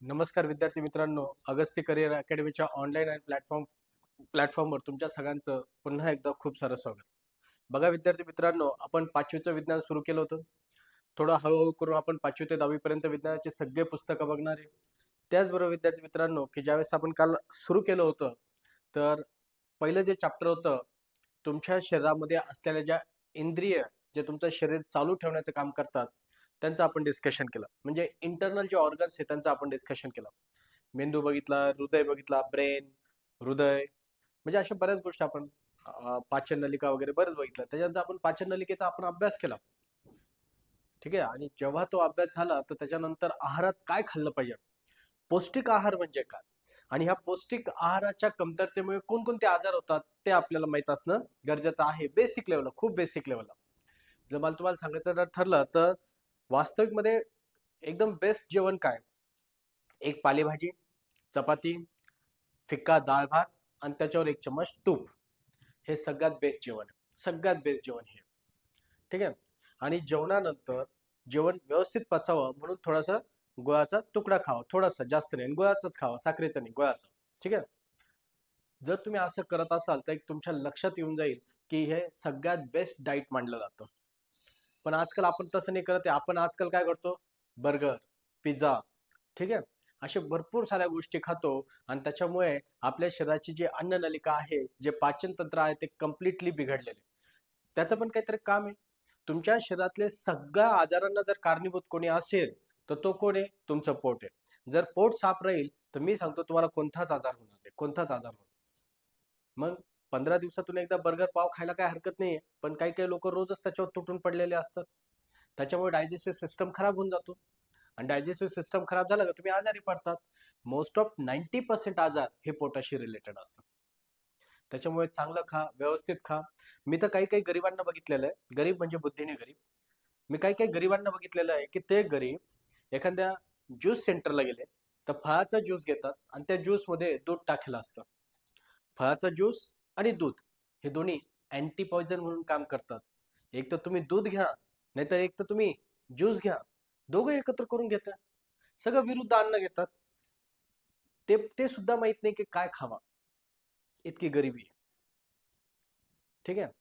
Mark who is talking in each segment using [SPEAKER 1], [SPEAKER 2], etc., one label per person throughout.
[SPEAKER 1] नमस्कार विद्यार्थी मित्रांनो, अगस्ती करिअर अकॅडमीच्या ऑनलाईन आणि प्लॅटफॉर्मवर तुमच्या सगळ्यांचं पुन्हा एकदा खूप सारं स्वागत. बघा विद्यार्थी मित्रांनो, आपण 5वीचं विज्ञान सुरू केलं होतं. थोडं हळूहळू करून आपण 5वी ते 10वी पर्यंत विज्ञानाची सगळे पुस्तकं बघणार आहे. त्याचबरोबर विद्यार्थी मित्रांनो, की ज्यावेळेस आपण काल सुरू केलं होतं, तर पहिलं जे चॅप्टर होतं, तुमच्या शरीरामध्ये असलेल्या ज्या इंद्रिय, जे तुमचं शरीर चालू ठेवण्याचं काम करतात, त्यांचं आपण डिस्कशन केलं. म्हणजे इंटरनल जे ऑर्गन्स आहेत त्यांचं आपण डिस्कशन केलं. मेंदू बघितला, हृदय बघितला, ब्रेन, हृदय, म्हणजे अशा बऱ्याच गोष्टी आपण पाचन नलिका वगैरे बरंच बघितलं. त्याच्यानंतर आपण पाचन नलिकेचा आपण अभ्यास केला. ठीक आहे. आणि जेव्हा तो अभ्यास झाला तर त्याच्यानंतर आहारात काय खाल्लं पाहिजे, पौष्टिक आहार म्हणजे काय, आणि ह्या पौष्टिक आहाराच्या कमतरतेमुळे कोणकोणते आजार होतात ते आपल्याला माहित असणं गरजेचं आहे. बेसिक लेवलला, खूप बेसिक लेवलला जर मला तुम्हाला सांगायचं जर ठरलं तर वास्तविक मध्ये एकदम बेस्ट जेवण काय, एक पालेभाजी, चपाती, फिक्का डाळ भात आणि त्याच्यावर एक चम्मच तूप, हे सगळ्यात बेस्ट जेवण आहे. सगळ्यात बेस्ट जेवण हे. ठीक आहे. आणि जेवणानंतर जेवण व्यवस्थित पचावं म्हणून थोडासा गुळाचा तुकडा खावा, थोडासा, जास्त नाही. आणि गुळाचाच खावा, साखरेचा नाही, गुळाचा. ठीक आहे. जर तुम्ही असं करत असाल तर एक तुमच्या लक्षात येऊन जाईल की हे सगळ्यात बेस्ट डाईट मानलं जातं. पण आजकाल आपण तसं नाही करत आहे. आपण आजकाल काय करतो, बर्गर, पिझ्झा, ठीक आहे, असे भरपूर साऱ्या गोष्टी खातो. आणि त्याच्यामुळे आपल्या शरीराची जी अन्न नलिका आहे, जे पाचन तंत्र आहे, ते कम्प्लिटली बिघडलेले. त्याचं पण काहीतरी काम आहे. तुमच्या शरीरातले सगळ्या आजारांना जर कारणीभूत कोणी असेल तर तो कोण आहे, तुमचं पोट आहे. जर पोट साफ राहील तर मी सांगतो तुम्हाला कोणताच आजार होणार नाही, कोणताच आजार होणार. मग 15 दिवसातून एकदा बर्गर पाव खायला काय हरकत नाहीये, पण काही काही लोक रोजच त्याच्यावर तुटून पडलेले असतात. त्याच्यामुळे डायजेस्टिव्ह सिस्टम खराब होऊन जातो. आणि डायजेस्टिव्ह सिस्टम खराब झाला का तुम्ही आजारी पडतात. मोस्ट ऑफ 90% आजार हे पोटाशी रिलेटेड असतात. त्याच्यामुळे चांगलं खा, व्यवस्थित खा. मी तर काही काही गरिबांना बघितलेलं आहे, गरीब म्हणजे बुद्धीने गरीब. मी काही काही गरिबांना बघितलेलं आहे की ते गरीब एखाद्या ज्यूस सेंटरला गेले तर फळाचा ज्यूस घेतात आणि त्या ज्यूस मध्ये दूध टाकलेलं असतं. फळाचा ज्यूस आणि दूध हे दोन्ही अँटी पॉइझन म्हणून काम करतात. एक तर तुम्ही दूध घ्या, नाहीतर एक तर तुम्ही ज्यूस घ्या. दोघं एकत्र करून घेतात. सगळं विरुद्ध अन्न घेतात. ते ते सुद्धा माहित नाही की काय खावा, इतकी गरिबी आहे. ठीक आहे.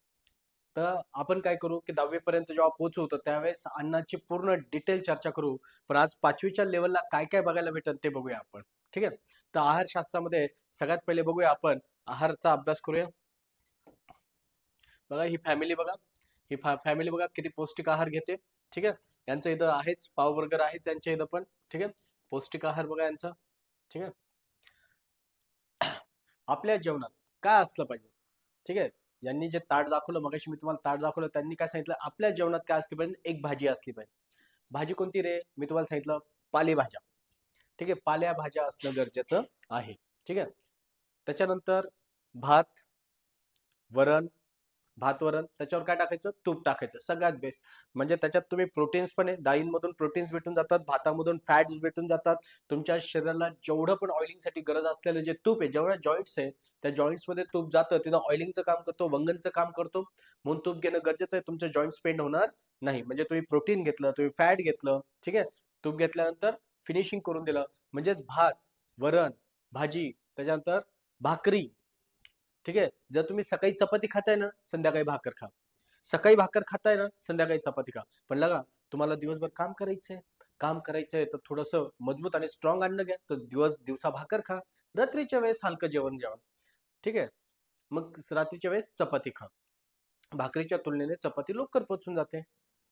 [SPEAKER 1] तर आपण काय करू की 10वी पर्यंत जेव्हा पोहोचू तर त्यावेळेस अन्नाची पूर्ण डिटेल चर्चा करू. पण आज 5वीच्या लेवलला काय काय बघायला भेटेल ते बघूया आपण. ठीक आहे. तर आहारशास्त्रामध्ये सगळ्यात पहिले बघूया आपण, आहारचा अभ्यास करूया. बघा ही फॅमिली, बघा ही फॅमिली बघा किती पौष्टिक आहार घेते. ठीक आहे. यांचं इथं आहेच, पाव बर्गर आहेच यांच्या इथं पण. ठीक आहे. पौष्टिक आहार बघा यांचा. ठीक आहे. आपल्या जेवणात काय असलं पाहिजे. ठीक आहे. यांनी जे ताट दाखवलं, मगाशी मी तुम्हाला ताट दाखवलं, त्यांनी काय सांगितलं, आपल्या जेवणात काय असली पाहिजे, एक भाजी असली पाहिजे. भाजी कोणती रे, मी तुम्हाला सांगितलं, पालेभाज्या. ठीक आहे. पाल्या भाज्या असणं गरजेचं आहे. ठीक आहे. त्याच्यानंतर भात, वरण, भात वरण, त्याच्यावर काय टाकायचं, तूप टाकायचं, सगळ्यात बेस्ट. म्हणजे त्याच्यात तुम्ही प्रोटीन्स पण आहे, डाळींमधून प्रोटीन्स भेटून जातात, भातामधून फॅट्स भेटून जातात. तुमच्या शरीराला जेवढं पण ऑइलिंगसाठी गरज असलेलं जे तूप आहे, जेवढ्या जॉईंट्स आहे त्या जॉईंट्स मध्ये तूप जातं, तिथं ऑइलिंगचं काम करतो, वंगणचं काम करतो. म्हणून तूप घेणं गरजेचं आहे. तुमचं जॉईंट पेंड होणार नाही. म्हणजे तुम्ही प्रोटीन घेतलं, तुम्ही फॅट घेतलं. ठीक आहे. तूप घेतल्यानंतर फिनिशिंग करून दिलं. म्हणजेच भात, वरण, भाजी, त्याच्यानंतर भाकरी. ठीक आहे. जर तुम्ही सकाळी चपाती खाताय ना, संध्याकाळी भाकर खा. सकाळी भाकर खाताय ना, संध्याकाळी चपाती खा. पण लगा, तुम्हाला दिवसभर काम करायचंय, काम करायचंय तर थोडंसं मजबूत आणि स्ट्रॉंग अन्न घ्या. तर दिवसा भाकर खा, रात्रीच्या वेळेस हलकं जेवण जेवा. ठीक आहे. मग रात्रीच्या वेळेस चपाती खा. भाकरीच्या तुलनेने चपाती लवकर पचून जाते.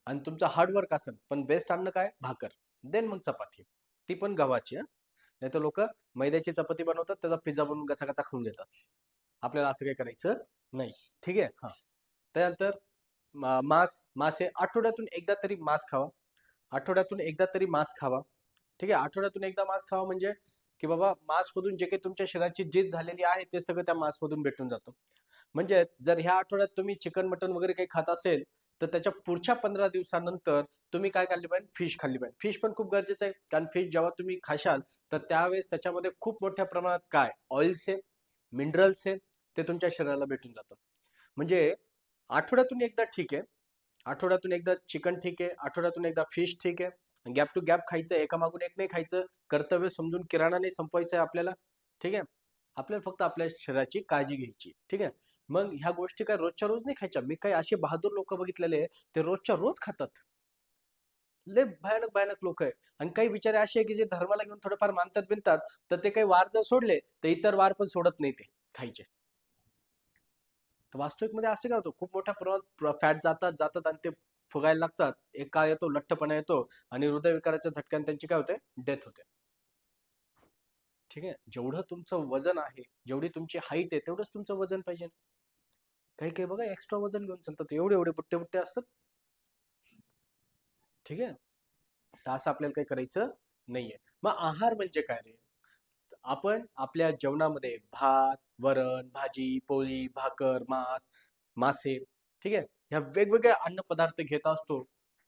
[SPEAKER 1] आणि तुमचं हार्डवर्क असेल पण बेस्ट अन्न काय, भाकर, देन मग चपाती, ती पण गव्हाची. नाही तर लोक मैद्याची चपाती बनवतात, त्याचा पिझ्झा बनवून गचा गचा खाऊन घेतात. आपल्याला असं काही करायचं नाही. ठीक आहे. हा. त्यानंतर मासे आठवड्यातून एकदा तरी मांस खावा. आठवड्यातून एकदा तरी मांस खावा. ठीक आहे. आठवड्यातून एकदा मांस खावा म्हणजे की बाबा मांसमधून जे काही तुमच्या शरीराची झीज झालेली आहे ते सगळं त्या मांसमधून भेटून जातं. म्हणजे जर ह्या आठवड्यात तुम्ही चिकन मटन वगैरे काही खात असेल तर त्याच्या पुढच्या 15 दिवसानंतर तुम्ही काय खाल्ली पाहिजे, फिश खाल्ली पाहिजे. फिश पण खूप गरजेचं आहे, कारण फिश जेव्हा तुम्ही खाशाल तर त्यावेळेस त्याच्यामध्ये खूप मोठ्या प्रमाणात काय, ऑइल्स आहे, मिनरल्स आहे, ते तुमच्या शरीराला भेटून जातं. म्हणजे आठवड्यातून एकदा ठीक आहे, आठवड्यातून एकदा चिकन ठीक आहे, आठवड्यातून एकदा फिश ठीक आहे, गॅप टू गॅप खायचं, एकामागून एक नाही खायचं, कर्तव्य समजून किराणा नाही संपवायचा आहे आपल्याला. ठीक आहे, आपल्याला फक्त आपल्या शरीराची काळजी घ्यायची. ठीक आहे, मग ह्या गोष्टी काय रोजच्या रोज नाही खायच्या. मी काही असे बहादूर लोक बघितलेले ते रोजच्या रोज खातात. लय भयानक भयानक लोक आहे. आणि काही बिचारे असे आहे की जे धर्माला घेऊन थोडेफार मानतात बिनतात, तर ते काही वार जर सोडले तर इतर वार पण सोडत नाही ते खायचे. तर वास्तविकमध्ये असे काय होतं, खूप मोठ्या प्रमाणात फॅट जातात जातात आणि ते फुगायला लागतात. एक काळ येतो, लठ्ठपणा येतो आणि हृदयविकाराच्या झटक्याने त्यांची काय होते, डेथ होते. ठीक आहे, जेवढं तुमचं वजन आहे, जेवढी तुमची हाईट आहे, तेवढंच तुमचं वजन पाहिजे. काही काही बघा एक्स्ट्रा वजन घेऊन चालतात, एवढे एवढे बुट्टे बुट्टे असतात. ठीक आहे, तर असं आपल्याला काही करायचं नाहीये. मग आहार म्हणजे काय रे? आपण आपल्या जेवणामध्ये भात, वरण, भाजी, पोळी, भाकर, मासे, ठीक आहे, ह्या वेगवेगळे अन्न पदार्थ घेत असतो.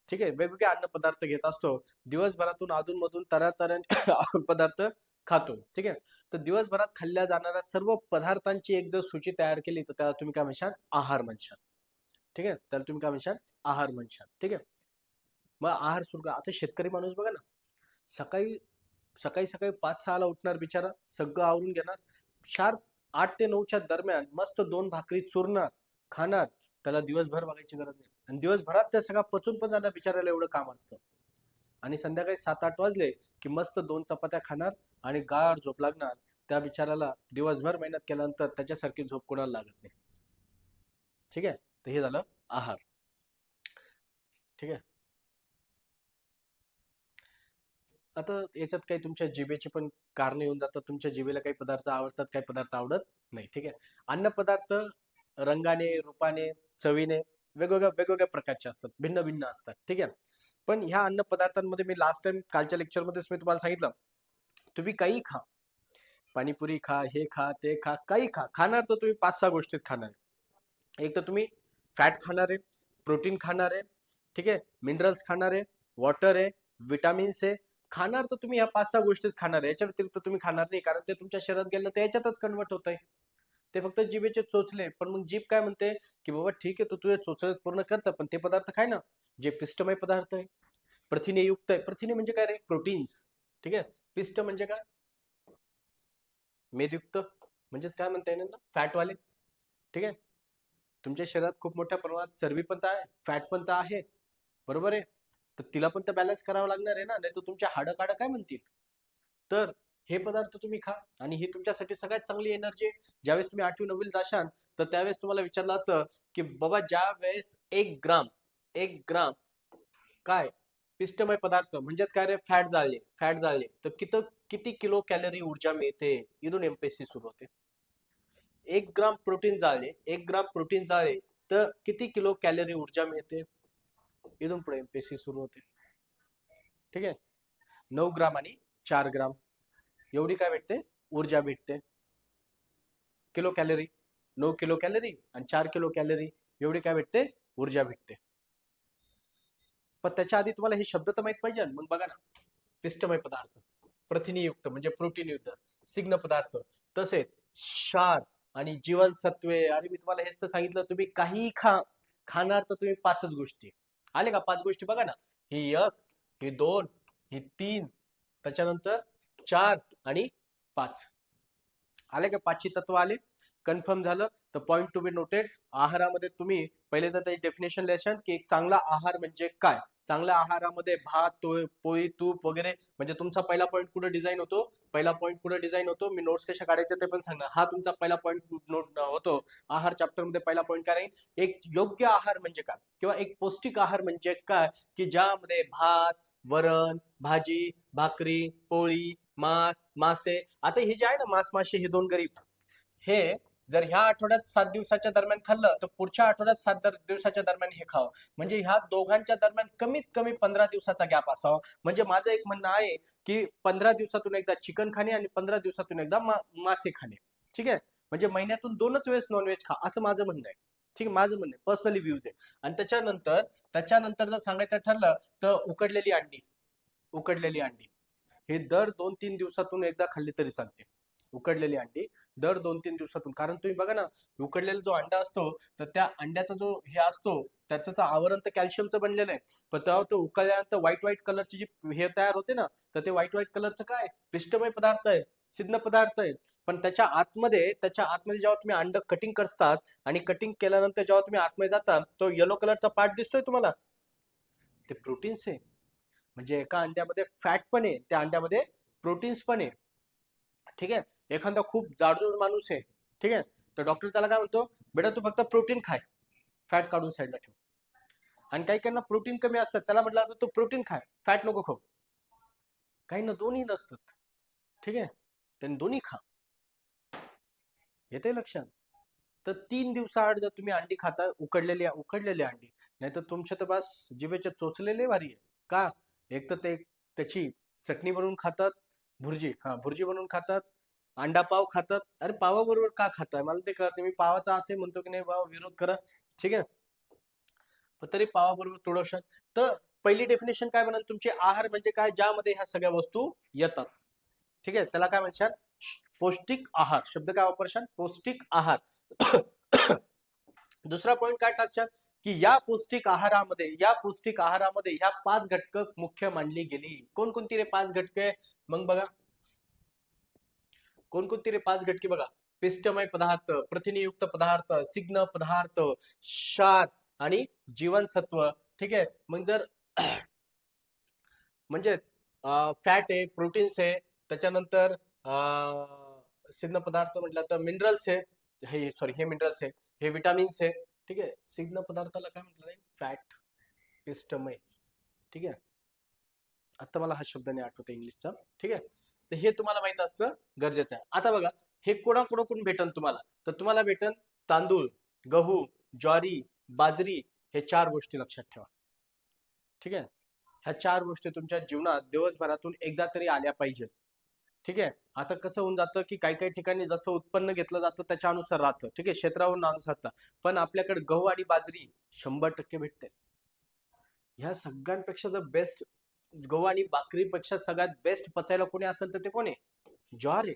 [SPEAKER 1] ठीक आहे, वेगवेगळे अन्न पदार्थ घेत असतो. दिवसभरातून अधूनमधून तऱ्हेतऱ्हे पदार्थ खातो. ठीक आहे, तर दिवसभरात खाल्ल्या जाणाऱ्या सर्व पदार्थांची एक जर सूची तयार केली तर त्याला तुम्ही काय म्हणशाल, आहार म्हणशाल. ठीक आहे, त्याला तुम्ही काय म्हणशाल, आहार म्हणशाल. ठीक आहे, मग आहार सुरू करा. आता शेतकरी माणूस बघा ना, सकाळी सकाळी सकाळी 5-6 ला उठणार बिचारा, सगळं आवरून घेणार, शार्प 8 ते 9च्या दरम्यान मस्त 2 भाकरी चुरणार, खाणार. त्याला दिवसभर बघायची गरज नाही आणि दिवसभरात त्या सगळं पचून पण जाणार बिचारायला, एवढं काम असतं. आणि संध्याकाळी 7-8 वाजले की मस्त 2 चपात्या खाणार आणि गाढ झोप लागणार. त्या बिचाराला दिवसभर मेहनत केल्यानंतर त्याच्यासारखी झोप कोणाला लागत नाही. ठीक आहे, तर हे झालं आहार. ठीक आहे, आता याच्यात काही तुमच्या जिभेची पण कारणे येऊन जातात. तुमच्या जिभेला काही पदार्थ आवडतात, काही पदार्थ आवडत नाही. ठीक आहे, अन्न पदार्थ रंगाने, रूपाने, चवीने वेगवेगळ्या वेगवेगळ्या प्रकारचे असतात, भिन्न भिन्न असतात. ठीक आहे, पण ह्या अन्न पदार्थांमध्ये मी लास्ट टाइम कालच्या लेक्चरमध्येच मी तुम्हाला सांगितलं, तुम्ही काही खा, पाणीपुरी खा, हे खा, ते खा, काही खा, खाणार तर तुम्ही 5-6 गोष्टीत खाणार आहे. एक तर तुम्ही फॅट खाणार आहे, प्रोटीन खाणार आहे, ठीक आहे, मिनरल्स खाणार आहे, वॉटर आहे, विटामिन्स आहे. खाणार तर तुम्ही या 5-6 गोष्टीच खाणार आहे. याच्या व्यतिरिक्त तुम्ही खाणार नाही, कारण ते तुमच्या शरीरात गेलं तर याच्यातच कन्वर्ट होत आहे. ते फक्त जिभेचे चोचले. पण मग जीभ काय म्हणते, की बाबा ठीक आहे, तू तुझे चोचलेच पूर्ण करतं, पण ते पदार्थ खाय ना, जे पिष्टमय पदार्थ आहे, प्रथिने युक्त आहे. प्रथिने म्हणजे काय रे, प्रोटीन्स. ठीक आहे, पिष्ट म्हणजे काय, मेदयुक्त, म्हणजेच काय म्हणता येईल ना, फॅटवाले. ठीक आहे, तुमच्या शरीरात खूप मोठ्या प्रमाणात चरबी पण तर आहे, फॅट पण तर आहे, बरोबर आहे. तर तिला पण तर बॅलन्स करावं लागणार आहे ना, नाही तर तुमच्या हाडं काडं काय म्हणतील. तर हे पदार्थ तुम्ही खा आणि ही तुमच्यासाठी सगळ्यात चांगली एनर्जी आहे. ज्यावेळेस तुम्ही 8वी-9वीला जाशाल तर त्यावेळेस तुम्हाला विचारलं जातं की बाबा, ज्या वेळेस 1 ग्राम काय पिष्टमय पदार्थ म्हणजेच काय रे, फॅट जाळले तर किती किती किलो कॅलरी ऊर्जा मिळते, इथून एमपीएससी सुरू होते. 1 ग्राम प्रोटीन जाळे तर किती किलो कॅलरी ऊर्जा मिळते, इथून पुढे एमपीएससी सुरू होते. ठीक आहे, 9 ग्राम आणि 4 ग्राम एवढी काय भेटते, ऊर्जा भेटते. किलो कॅलरी, 9 किलो कॅलरी आणि 4 किलो कॅलरी एवढी काय भेटते, ऊर्जा भेटते. पण त्याच्या आधी तुम्हाला हे शब्द तर माहित पाहिजे. मग बघा ना, पिष्टमय पदार्थ, प्रथिनेयुक्त म्हणजे प्रोटीन युक्त, सिग्न पदार्थ, तसेच क्षार आणि जीवनसत्वे. आणि मी तुम्हाला हेच तर सांगितलं, तुम्ही काही खा, खाणार तर तुम्ही 5च गोष्टी. आले का 5 गोष्टी, बघा ना, ही 1, ही 2, ही 3, त्याच्यानंतर 4 आणि 5. आले का 5ची तत्व आले, कन्फर्म झालं. तर पॉइंट टू बी नोटेड, आहारामध्ये तुम्ही पहिले तर त्याची डेफिनेशन लिहायचं की एक चांगला आहार म्हणजे काय. चांगल्या आहारामध्ये भात, पोळी, तूप वगैरे, म्हणजे तुमचा पहिला पॉईंट कुठे डिझाईन होतो, मी नोट्स कशा काढायचे ते पण सांगणार. हा तुमचा पहिला पॉईंट नोट होतो. आहार चॅप्टर मध्ये पहिला पॉईंट काय राहील, एक योग्य आहार म्हणजे काय, किंवा एक पौष्टिक आहार म्हणजे काय, की ज्यामध्ये भात, वरण, भाजी, भाकरी, पोळी, मासे. आता हे जे आहे ना, मासे, हे 2 गरीब, हे जर ह्या आठवड्यात 7 दिवसाच्या दरम्यान खाल्लं तर पुढच्या आठवड्यात 7 दिवसाच्या दरम्यान हे खावं. म्हणजे ह्या दोघांच्या दरम्यान कमीत कमी 15 दिवसाचा गॅप असावा. म्हणजे माझं एक म्हणणं आहे की 15 दिवसातून एकदा चिकन खाणे आणि 15 दिवसातून एकदा मासे खाणे. ठीक आहे, म्हणजे महिन्यातून 2च वेळेस नॉनव्हेज खा, असं माझं म्हणणं आहे. ठीक आहे, माझं म्हणणं पर्सनली व्ह्यूज आहे. आणि त्याच्यानंतर जर सांगायचं ठरलं तर उकडलेली अंडी हे दर 2-3 दिवसातून एकदा खाल्ली तरी चालते. उकडलेली अंडी दर 2-3 दिवसातून. कारण तुम्ही बघा ना, उकडलेला जो अंडा असतो, तर त्या अंड्याचा जो हे असतो, त्याचं तर आवरण तर कॅल्शियमचं बनलेलं आहे, पण तेव्हा तो उकळल्यानंतर व्हाईट व्हाईट कलरचे जे हे तयार होते ना, तर ते व्हाईट व्हाईट कलरचं काय पिष्टमय पदार्थ आहे, सिद्ध पदार्थ आहे. पण त्याच्या आतमध्ये जेव्हा तुम्ही अंड कटिंग करतात आणि कटिंग केल्यानंतर जेव्हा तुम्ही आतमध्ये जाता, तो येलो कलरचा पार्ट दिसतोय तुम्हाला, ते प्रोटीन्स आहे. म्हणजे एका अंड्यामध्ये फॅट पण आहे, त्या अंड्यामध्ये प्रोटीन्स पण आहे. ठीक आहे. एखादा खूप जाडजूड माणूस आहे, ठीक आहे, तर डॉक्टर त्याला काय म्हणतो, बेटा तू फक्त प्रोटीन खाय, फॅट काढून साईडला ठेव. आणि काही काहींना प्रोटीन कमी असतात, त्याला म्हटलं जातं तू प्रोटीन खाय, फॅट नको खाऊ. काहींना दोन्ही नसतात, ठीक आहे, त्यांनी दोन्ही खा. येते लक्षात. तर 3 दिवसाआड जर तुम्ही अंडी खाता, उकडलेली अंडी, नाही तर तुमच्या तर बस जिभेचे चोचलेले भारी आहे. का? एक तर ते त्याची चटणी बनवून खातात, भुर्जी बनवून खातात, अंडा पाव खातात. अरे पावाबरोबर का खाताय मला ते कळत नाही. मी पावाचा असे म्हणतो की नाही बाबा विरोध करा, ठीक आहे, पण तरी पावाबरोबर थोडंसं. तर पहिली डेफिनेशन काय म्हणाल तुमचे, आहार म्हणजे काय, ज्यामध्ये ह्या सगळ्या वस्तू येतात. ठीक आहे, त्याला काय म्हणतात, पौष्टिक आहार. शब्द काय वापरशाल, पौष्टिक आहार. दुसरा पॉइंट काय टाकशाल, की या पौष्टिक आहारामध्ये ह्या 5 घटक मुख्य मानली गेली. कोणकोणती रे 5 घटके? मग बघा, कोणकोणती रे 5 घटके बघा, पिष्टमय पदार्थ, प्रथिनयुक्त पदार्थ, स्निग्ध पदार्थ, क्षार आणि जीवनसत्व. ठीक आहे, मग जर म्हणजेच फॅट आहे, प्रोटीन्स आहे, त्याच्यानंतर स्निग्ध पदार्थ म्हटलं तर मिनरल्स आहे, हे मिनरल्स आहे, हे विटामिन्स आहे. ठीक आहे, स्निग्ध पदार्थाला काय म्हटलं जाईल, फॅट, पिष्टमय. ठीक आहे, आता मला हा शब्द नाही आठवत इंग्लिशचा. ठीक आहे, तर हे तुम्हाला माहित असणं गरजेचं आहे. आता बघा, हे कोणाकोणाकडून भेटन तुम्हाला, तर तुम्हाला भेटन तांदूळ, गहू, ज्वारी, बाजरी, हे 4 गोष्टी लक्षात ठेवा. ठीक आहे, ह्या 4 गोष्टी तुमच्या जीवनात दिवसभरातून एकदा तरी आल्या पाहिजेत. ठीक आहे, आता कसं होऊन जातं की काही काही ठिकाणी जसं उत्पन्न घेतलं जातं त्याच्यानुसार राहतं. ठीक आहे, क्षेत्रावरून अनुसार, पण आपल्याकडे गहू आणि बाजरी 100% भेटते. ह्या सगळ्यांपेक्षा जर बेस्ट, गहू आणि बाकरीपेक्षा सगळ्यात बेस्ट पचायला कोणी असेल तर ते कोण आहे, ज्वार आहे.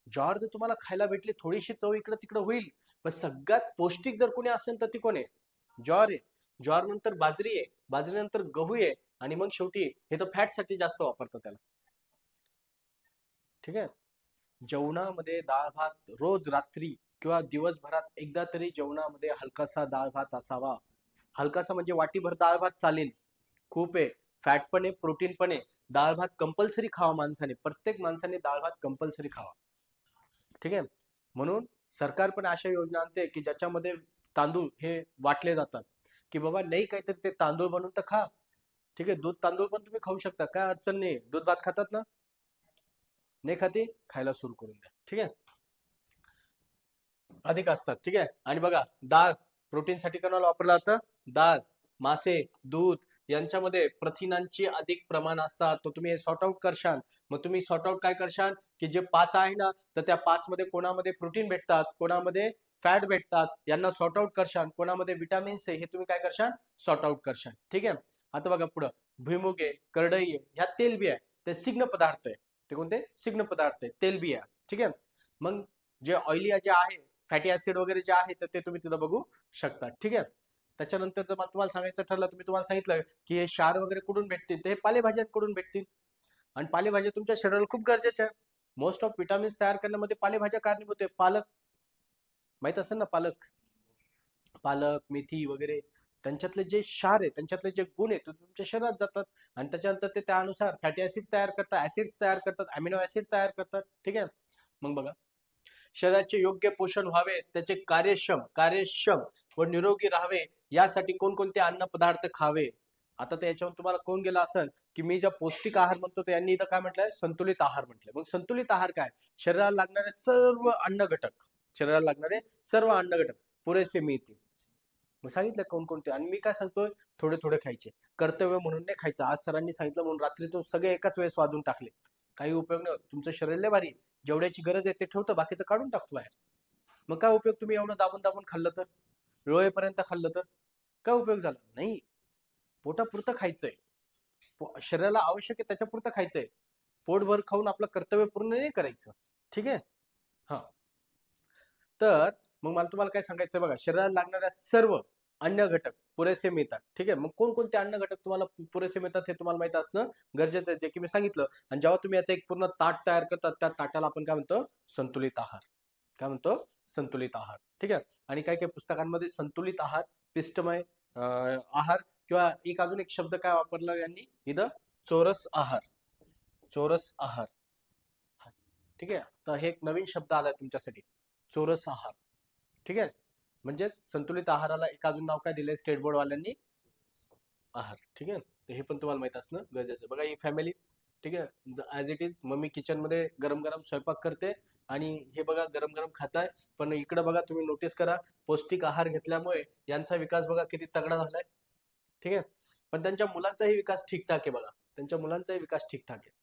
[SPEAKER 1] ज्वार जर तुम्हाला खायला भेटली, थोडीशी चव इकडे तिकडे होईल, पण सगळ्यात पौष्टिक जर कोणी असेल तर ती कोण आहे, ज्वार आहे. ज्वार नंतर बाजरी आहे, बाजरी नंतर गहू आहे, आणि मग शेवटी हे तर फॅट साठी जास्त वापरतात त्याला. ठीक आहे, जेवणामध्ये डाळ भात रोज रात्री किंवा दिवसभरात एकदा तरी जेवणामध्ये हलकासा डाळ भात असावा. हलकासा म्हणजे वाटीभर डाळ भात चालेल, खूप आहे, फॅट पण आहे, प्रोटीन पण आहे. डाळ भात कंपल्सरी खावा माणसाने, प्रत्येक माणसाने डाळ भात कंपल्सरी खावा. ठीक आहे, म्हणून सरकार पण अशा योजना आणते की ज्याच्यामध्ये तांदूळ हे वाटले जातात, की बाबा नाही काहीतरी ते तांदूळ बनवून तर खा. ठीक आहे, दूध तांदूळ पण तुम्ही खाऊ शकता, काय अडचण नाही. दूध भात खातात ना, नाही खाते, खायला सुरू करून द्या. ठीक आहे, अधिक असतात. ठीक आहे, आणि बघा डाळ प्रोटीनसाठी कोणाला वापरलं जातं, डाळ, मासे, दूध यांच्यामध्ये प्रथिनांची अधिक प्रमाण असतात. तो तुम्ही सॉर्ट आउट करशाल. मग तुम्ही सॉर्ट आउट काय करशाल, की जे 5 आहे ना, तर त्या 5 मध्ये कोणामध्ये प्रोटीन भेटतात, कोणामध्ये फॅट भेटतात, यांना सॉर्ट आउट करशाल. कोणामध्ये विटामिन्स आहे हे तुम्ही काय करशाल, सॉर्ट आउट करशाल. ठीक आहे, आता बघा पुढं, भुईमुग आहे, करडई आहे, ह्या तेलबी आहे, ते सिग्न पदार्थ आहे. ते कोणते सिग्न पदार्थ आहे, तेलबी आहे. ठीक आहे, मग जे ऑइली जे आहे, फॅटी ऍसिड वगैरे जे आहे, तर ते तुम्ही तिथं बघू शकता. ठीक आहे, त्याच्यानंतर जर मला तुम्हाला सांगायचं ठरलं, तुम्ही तुम्हाला सांगितलं की हे क्षार वगैरे कुठून भेटतील, ते हे पालेभाज्यांकडून भेटतील. आणि पालेभाज्या तुमच्या शरीराला खूप गरजेच्या आहे. मोस्ट ऑफ विटामिन्स तयार करण्यामध्ये पालेभाज्या कारणीभूत आहे. पालक माहित असेल ना, पालक, पालक, मेथी वगैरे, त्यांच्यातले जे क्षार आहे, त्यांच्यातले जे गुण आहेत, ते तुमच्या शरीरात जातात, आणि त्याच्यानंतर ते त्यानुसार फॅटी ऍसिड तयार करतात, ऍसिड्स तयार करतात, अमिनो ऍसिड तयार करतात. ठीक आहे, मग बघा, शरीराचे योग्य पोषण व्हावे, त्याचे कार्यक्षम व निरोगी राहावे, यासाठी कोणकोणते अन्न पदार्थ खावे. आता तर याच्यावर तुम्हाला कोण गेला असेल, की मी ज्या पौष्टिक आहार म्हणतो तर यांनी इथं काय म्हटलंय, संतुलित आहार म्हटलंय. मग संतुलित आहार काय, शरीराला लागणारे सर्व अन्न घटक पुरेसे मिळतील. मग सांगितलं कोणकोणते, आणि मी काय सांगतोय, थोडे थोडे खायचे, कर्तव्य म्हणून नाही खायचं. आज सरांनी सांगितलं म्हणून रात्रीतून सगळे एकाच वेळेस वाजून टाकले, काही उपयोग नाही होत. तुमचं शरीर लय भारी, जेवढ्याची गरज आहे ते ठेवतं, बाकीचं काढून टाकतो बाहेर. मग काय उपयोग, तुम्ही एवढं दाबून दाबून खाल्लं तर, लोळेपर्यंत खाल्लं तर काय उपयोग झाला नाही. पोटापुरतं खायचंय, शरीराला आवश्यक आहे त्याच्यापुरतं खायचंय. पोटभर खाऊन आपलं कर्तव्य पूर्ण नाही करायचं. ठीक आहे, हा. तर मग मला तुम्हाला काय सांगायचं बघा, शरीराला लागणाऱ्या सर्व अन्न घटक पुरेसे मिळतात. ठीक आहे. मग कोणकोणते अन्न घटक तुम्हाला पुरेसे मिळतात हे तुम्हाला माहित असणं गरजेचं आहे, जे की मी सांगितलं. आणि जेव्हा तुम्ही याचं एक पूर्ण ताट तयार करतात, त्या ताटाला आपण काय म्हणतो? संतुलित आहार. काय म्हणतो? संतुलित आहार. ठीक आहे. आणि काही काही पुस्तकांमध्ये संतुलित आहार, पिष्टमय आहार, किंवा एक अजून एक शब्द काय वापरला यांनी इथं? चौरस आहार. चौरस आहार. ठीक आहे. तर हे एक नवीन शब्द आलाय तुमच्यासाठी, चौरस आहार. ठीक आहे. म्हणजे संतुलित आहाराला एक अजून नाव काय दिलंय स्टेट बोर्ड वाल्यांनी? आहार. ठीक आहे. तर हे पण तुम्हाला माहित असणं गरजेचं आहे. बघा ही फॅमिली, ठीक आहे, as it is mummy kitchen मध्ये गरम गरम स्वयंपाक करते आणि हे बघा गरम गरम खाताय. पण इकडे बघा, तुम्ही नोटीस करा, पौष्टिक आहार घेतल्यामुळे यांचा विकास बघा किती तगडा झालाय. ठीक आहे. पण त्यांच्या मुलांचाही विकास ठीकठाक आहे बघा. त्यांच्या मुलांचाही विकास ठीकठाक आहे.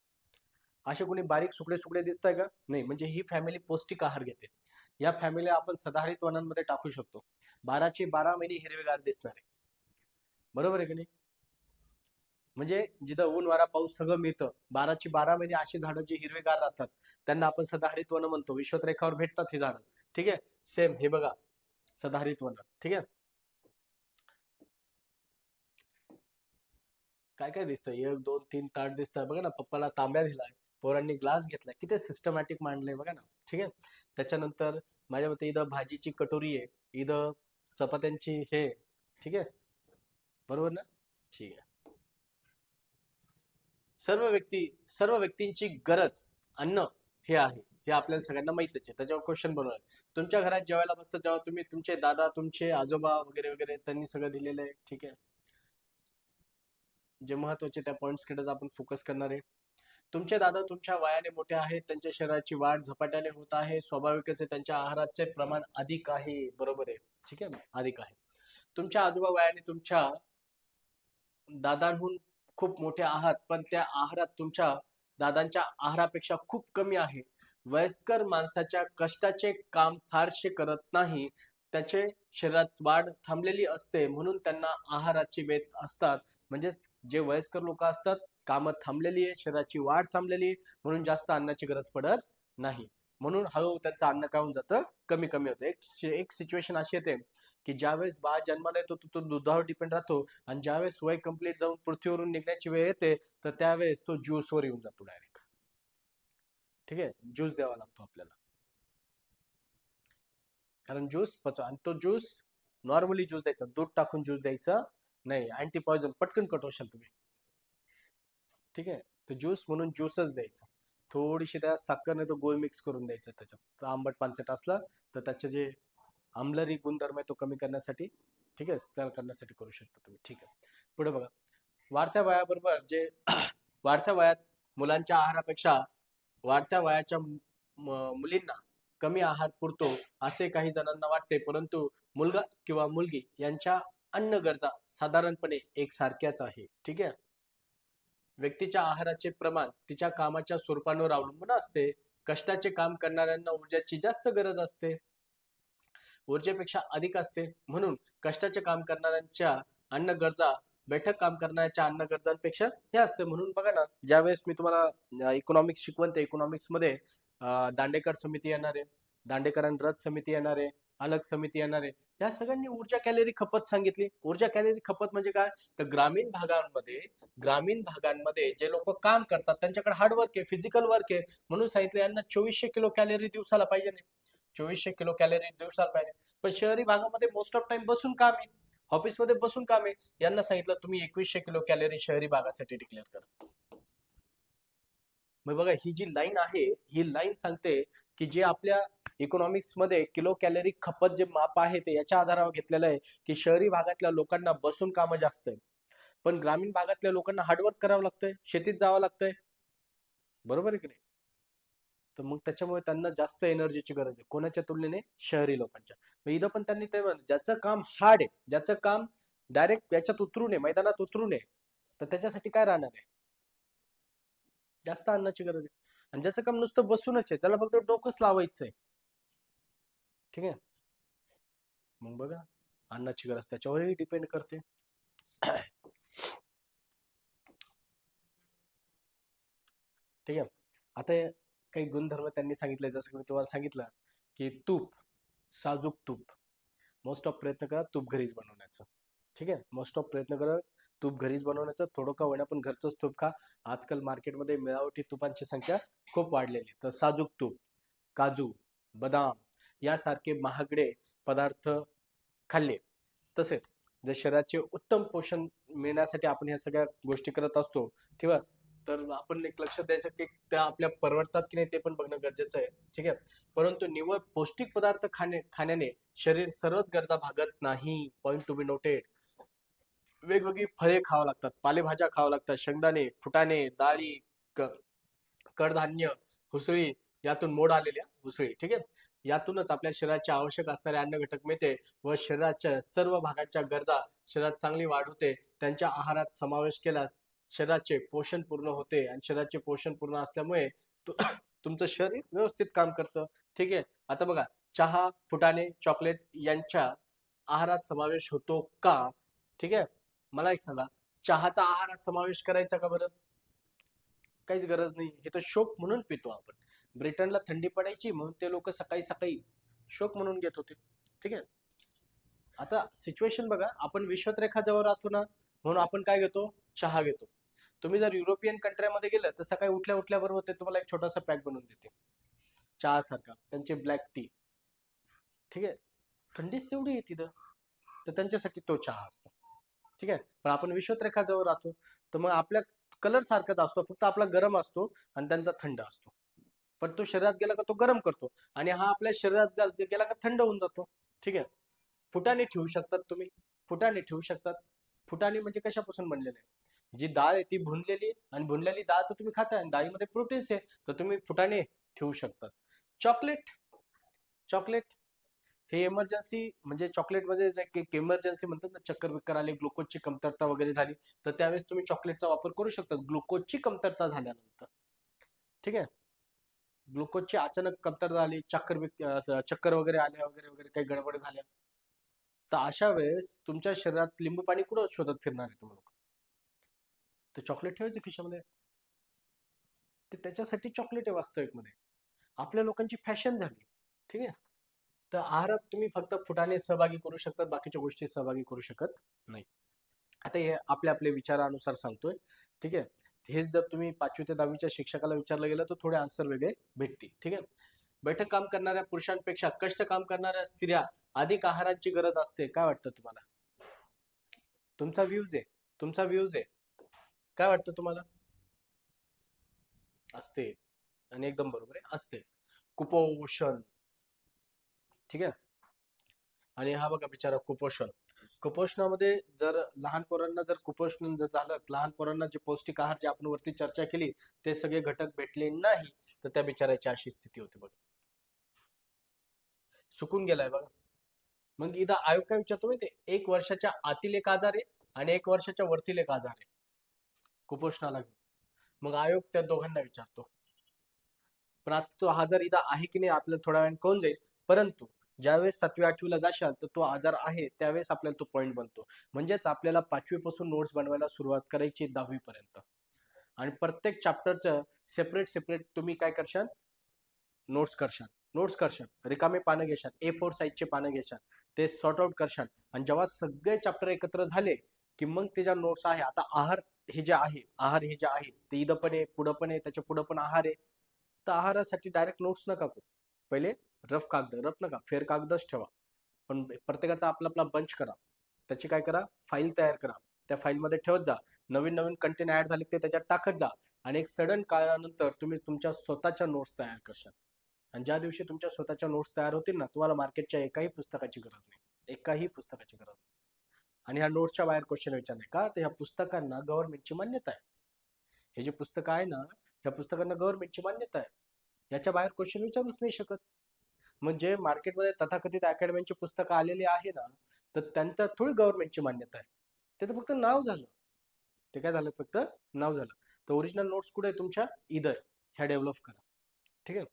[SPEAKER 1] असे कोणी बारीक सुकडे सुकडे दिसताय का? नाही. म्हणजे ही फॅमिली पौष्टिक आहार घेते. या फॅमिली आपण सदाहरित वनांमध्ये टाकू शकतो. 12चे 12 महिने हिरवेगार दिसणार आहे. बरोबर आहे की नाही? म्हणजे जिथं ऊन वारा पाऊस सगळं मिळतं, 12चे 12 महिने अशी झाडं जी हिरवेगार राहतात, त्यांना आपण सदाहरित वन म्हणतो. विश्वरेखावर भेटतात ही झाडं. ठीक आहे. सेम हे बघा, सदाहरित वन. ठीक आहे. काय काय दिसतं? 1 2 3 ताट दिसतात बघा ना. पप्पाला तांब्या दिलाय, पोरांनी ग्लास घेतलाय, किती सिस्टमॅटिक मांडलंय बघा ना. ठीक आहे. त्याच्यानंतर माझ्या मते इथं भाजीची कटोरी आहे, इथं चपात्यांची हे. ठीक आहे. बरोबर ना? ठीक आहे. सर्व व्यक्तींची गरज अन्न हे आहे, हे आपल्याला सगळ्यांना माहितच आहे. त्याच्यावर क्वेश्चन बनवलाय. तुमच्या घरात जेवायला बसतं जेव्हा तुम्ही, तुमचे दादा, तुमचे आजोबा वगैरे वगैरे, त्यांनी सगळं दिलेलं आहे. ठीक आहे. जे महत्वाचे त्या पॉइंट्स कडे आपण फोकस करणार आहे. तुमचे दादा तुमच्या वयाने मोठे आहेत, त्यांच्या शरीराची वाढ झपाट्याने होत आहे, स्वाभाविकच आहे, त्यांच्या आहाराचे प्रमाण अधिक आहे. बरोबर आहे. ठीक आहे. अधिक आहे. तुमच्या आजोबा वयाने तुमच्या दादांहून खूप मोठे आहात, पण त्या आहारात तुमच्या दादांच्या आहारापेक्षा खूप कमी आहे. वयस्कर माणसाच्या कष्टाचे काम फारसे करत नाही, त्याचे शरीरात वाढ थांबलेली असते, म्हणून त्यांना आहाराची वेत असतात. म्हणजेच जे वयस्कर लोक असतात, कामं थांबलेली आहे, शरीराची वाढ थांबलेली आहे, म्हणून जास्त अन्नाची गरज पडत नाही. म्हणून हळूहळू त्यांचं अन्न काय होऊन जातं? कमी कमी होतं. एक सिच्युएशन अशी येते की ज्यावेळेस बाळ जन्माला येतो तो दुधावर डिपेंड राहतो, आणि ज्यावेळेस वय कंप्लीट जाऊन पृथ्वीवरून निघण्याची वेळ येते, तर त्यावेळेस तो ज्यूसवर येऊन जातो डायरेक्ट. ठीक आहे. ज्यूस द्यावा लागतो आपल्याला, कारण ज्यूस पचवा. आणि तो ज्यूस नॉर्मली ज्यूस द्यायचा, दूध टाकून ज्यूस द्यायचा नाही. अँटी पॉयझन पटकन कट होशाल तुम्ही. ठीक आहे. तर ज्यूस म्हणून ज्यूसच द्यायचा. थोडीशी त्या साखर नाही तर गोळ मिक्स करून द्यायचं त्याच्यात. तर आंबट पानसट असला तर त्याचे जे आम्लरी गुणधर्म आहे तो कमी करण्यासाठी, ठीक आहे, तर करण्यासाठी करू शकता तुम्ही. ठीक आहे. पुढे बघा. वाढत्या वयाबरोबर जे वाढत्या वयात मुलांच्या आहारापेक्षा वाढत्या वयाच्या मुलींना कमी आहार पुरतो असे काही जणांना वाटते, परंतु मुलगा किंवा मुलगी यांच्या अन्न गरजा साधारणपणे एकसारख्याच आहे. ठीक आहे. व्यक्तीच्या आहाराचे प्रमाण तिच्या कामाच्या स्वरूपावर अवलंबून असते. कष्टाचे काम करणाऱ्यांना ऊर्जाची जास्त गरज असते, ऊर्जेपेक्षा अधिक असते. म्हणून कष्टाचे काम करणाऱ्यांच्या अन्न गरजा बैठक काम करण्याच्या अन्न गरजांपेक्षा हे असते. म्हणून बघा ना, ज्यावेळेस मी तुम्हाला इकॉनॉमिक्स शिकवण, ते इकॉनॉमिक्स मध्ये दांडेकर समिती येणार आहे, दांडेकर आणि रथ समिती येणार आहे, अलग समिती येणार आहे. या सगळ्यांनी ऊर्जा कॅलरी खपत सांगितली. ऊर्जा कॅलरी खपत म्हणजे काय? तर ग्रामीण भागांमध्ये जे लोक काम करतात त्यांच्याकडे हार्डवर्क आहे, फिजिकल वर्क आहे, म्हणून सांगितलं यांना 2400 किलो कॅलरी दिवसाला पाहिजे. नाही, 2400 किलो कॅलरी दिवसाला पाहिजे. पण शहरी भागामध्ये मोस्ट ऑफ टाइम बसून काम आहे, ऑफिसमध्ये बसून काम आहे. यांना सांगितलं तुम्ही 2100 किलो कॅलरी शहरी भागासाठी डिक्लेअर करा. मग बघा, ही जी लाईन आहे, ही लाईन सांगते की जे आपल्या इकॉनॉमिक्स मध्ये किलो कॅलरी खपत जे माप आहे ते याच्या आधारावर घेतलेलं आहे की शहरी भागातल्या लोकांना बसून कामं जास्त आहे, पण ग्रामीण भागातल्या लोकांना हार्डवर्क करावं लागतंय, शेतीत जावं लागतंय. बरोबर आहे की नाही? तर मग त्याच्यामुळे त्यांना जास्त एनर्जीची गरज आहे, कोणाच्या तुलनेने? शहरी लोकांच्या. मग इथं पण त्यांनी ते ज्याचं काम हार्ड आहे, ज्याचं काम डायरेक्ट याच्यात उतरू नये, मैदानात उतरू नये, तर त्याच्यासाठी काय राहणार आहे? जास्त अन्नाची गरज आहे. आणि ज्याचं काम नुसतं बसूनच आहे, त्याला फक्त डोकंच लावायचं आहे. ठीक आहे. मग बघा, अन्नाची गरज त्याच्यावरही डिपेंड करते. ठीक आहे. आता काही गुणधर्म त्यांनी सांगितले, जसं की मी तुम्हाला सांगितलं की तूप, साजूक तूप, मोस्ट ऑफ प्रयत्न करा तूप घरीच बनवण्याचं. ठीक आहे, मोस्ट ऑफ प्रयत्न करा तूप घरीच बनवण्याचं. थोडं का होईना पण घरचंच तूप खा. आजकाल मार्केटमध्ये मिळावटी तुपांची संख्या खूप वाढलेली. तर साजूक तूप, काजू, बदाम यासारखे महागडे पदार्थ खाल्ले, तसेच जर शरीराचे उत्तम पोषण मिळण्यासाठी आपण ह्या सगळ्या गोष्टी करत असतो, ठीक आहे, तर आपण एक लक्ष द्यायचं की त्या आपल्या परवडतात की नाही ते पण बघणं गरजेचं आहे. ठीक आहे, परंतु निव्वळ पौष्टिक पदार्थ खाण्याने शरीर सर्वच गरजा भागत नाही. Point to be noted. वेगवेगळी फळे खावं लागतात, पालेभाज्या खावं लागतात, शेंगदाणे, फुटाणे, डाळी, कडधान्य, हुसळी, यातून मोड आलेल्या हुसळी. ठीक आहे, यातूनच आपल्या शरीराच्या आवश्यक असणारे अन्न घटक मिळते व शरीराच्या सर्व भागाच्या गरजा शरीरात चांगली वाढ होते. त्यांच्या आहारात समावेश केल्यास शरीराचे पोषण पूर्ण होते आणि शरीराचे पोषण पूर्ण असल्यामुळे तुमचं शरीर व्यवस्थित काम करतं. ठीक आहे, आता बघा, चहा, फुटाणे, चॉकलेट यांच्या आहारात समावेश होतो का? ठीक आहे, मला एक सांगा, चहाचा आहारात समावेश करायचा का बरं? काहीच गरज नाही. हे तर शोक म्हणून पितो आपण. ब्रिटनला थंडी पडायची म्हणून ते लोक सकाळी सकाळी शोक म्हणून घेत होते. ठीक आहे, आता सिच्युएशन बघा, आपण विश्वरेखा जवळ राहतो ना, म्हणून आपण काय घेतो? चहा घेतो. तुम्ही जर युरोपियन कंट्रीमध्ये गेलं तर सकाळी उठल्या उठल्या बरोबर ते तुम्हाला एक छोटासा पॅक बनवून देते चहा सारखा, त्यांची ब्लॅक टी. ठीक आहे, थंडीच तेवढी आहे तिथं, तर त्यांच्यासाठी तो चहा असतो. ठीक आहे, पण आपण विश्वरेखा जवळ राहतो, तर मग आपल्या कलर सारखाच असतो, फक्त आपला गरम असतो आणि त्यांचा थंड असतो. पण तो शरीरात गेला का तो गरम करतो आणि हा आपल्या शरीरात गेला का थंड होऊन जातो. ठीक आहे, फुटाणे ठेवू शकतात तुम्ही, फुटाणे ठेवू शकतात. फुटाणे म्हणजे कशापासून बनलेले आहे? जी डाळ आहे ती भुनलेली, आणि भुनलेली डाळ तर तुम्ही खाताय आणि डाळीमध्ये प्रोटीन्स आहे, तर तुम्ही फुटाणे ठेवू शकतात. चॉकलेट, चॉकलेट हे इमर्जन्सी, म्हणजे चॉकलेटमध्ये जे इमर्जन्सी म्हणतात ना, चक्कर बिक्कर आले, ग्लुकोजची कमतरता वगैरे झाली, तर त्यावेळेस तुम्ही चॉकलेटचा वापर करू शकता ग्लुकोजची कमतरता झाल्यानंतर. ठीक आहे, ग्लुकोजची अचानक कमतरता झाली, चक्कर वगैरे आल्या वगैरे वगैरे काही गडबड झाल्या, तर अशा वेळेस तुमच्या शरीरात लिंबू पाणी कुठं शोधत फिरणार आहे तुम्ही लोक? तर चॉकलेट ठेवायचं खिशामध्ये. ते त्याच्यासाठी चॉकलेट आहे वास्तविक मध्ये. आपल्या लोकांची फॅशन झाली. ठीक आहे, तर आहारात तुम्ही फक्त फुटाणे सहभागी करू शकतात, बाकीच्या गोष्टी सहभागी करू शकत नाही. आता हे आपल्या आपल्या विचारानुसार सांगतोय. ठीक आहे, हेच जर तुम्ही 5वी ते 10वीच्या शिक्षकाला विचारलं गेलं तर थोडे आन्सर वेगळे भेटतील. ठीक आहे, बैठक काम करणाऱ्या पुरुषांपेक्षा कष्ट काम करणाऱ्या स्त्रिया अधिक आहाराची गरज असते. काय वाटतं तुम्हाला? तुमचा व्ह्यूज आहे, तुमचा व्ह्यूज आहे, काय वाटतं तुम्हाला? असते, आणि एकदम बरोबर आहे, असते. कुपोषण. ठीक आहे, आणि हा बघा बिचारा कुपोषण. कुपोषणामध्ये जर लहान पोरांना जर कुपोषण जर झालं, लहान पोरांना जे पौष्टिक आहार जे आपण वरती चर्चा केली ते सगळे घटक भेटले नाही, तर त्या बिचाराची अशी स्थिती होते बघ, सुकून गेलाय बघा. मग इथं आयोग काय विचारतो माहिती, 1 वर्षाच्या आतील एक आजार आहे आणि 1 वर्षाच्या वरतील एक आजार आहे कुपोषणाला घेऊन. मग आयोग त्या दोघांना विचारतो. पण आता तो आजार इथं आहे की नाही आपल्याला थोड्या वेळाने कळून जाईल, परंतु ज्यावेळेस 7वी-8वीला जाशाल तर तो आजार आहे त्यावेळेस आपल्याला तो पॉईंट बनतो. म्हणजेच आपल्याला 5वी पासून नोट्स बनवायला सुरुवात करायची 10वी पर्यंत, आणि प्रत्येक चॅप्टरचं सेपरेट सेपरेट तुम्ही काय करशाल? नोट्स करशाल, नोट्स करशाल, रिकामे पानं घेशाल, A4 साईजचे पानं घेशाल, ते सॉर्ट आउट करशाल, आणि जेव्हा सगळे चॅप्टर एकत्र झाले की मग ते ज्या नोट्स आहे, आता आहार हे जे आहे, आहार हे जे आहे ते इथं पण आहे, पुढं पण आहे, त्याच्या पुढं पण आहार आहे. तर आहारासाठी डायरेक्ट नोट्स नका करू, पहिले रफ कागद, रफ नका, फेर कागदच ठेवा, पण प्रत्येकाचा आपला आपला बंच करा, त्याची काय करा, फाईल तयार करा, त्या फाईलमध्ये ठेवत जा, नवीन नवीन कंटेंट ऍड झाले ते त्याच्यात टाकत जा, आणि एक सडन काळानंतर तुम्ही तुमच्या स्वतःच्या नोट्स तयार करशाल. आणि ज्या दिवशी तुमच्या स्वतःच्या नोट्स तयार होतील ना, तुम्हाला मार्केटच्या एकाही पुस्तकाची गरज नाही, एकाही पुस्तकाची गरज नाही. आणि ह्या नोट्सच्या बाहेर क्वेश्चन विचारणे का, तर ह्या पुस्तकांना गव्हर्नमेंटची मान्यता आहे. हे जे पुस्तकं आहे ना, ह्या पुस्तकांना गव्हर्नमेंटची मान्यता आहे, याच्या बाहेर क्वेश्चन विचारूच नाही शकत. म्हणजे मार्केटमध्ये तथाकथित अकॅडमीची पुस्तकं आलेली आहे ना, तर त्यांच्या थोडी गव्हर्नमेंटची मान्यता आहे, ते तर फक्त नाव झालं. ते काय झालं, फक्त नाव झालं. तर ओरिजिनल नोट्स कुठे आहे तुमच्या? इथं ह्या डेव्हलप करा. ठीक आहे,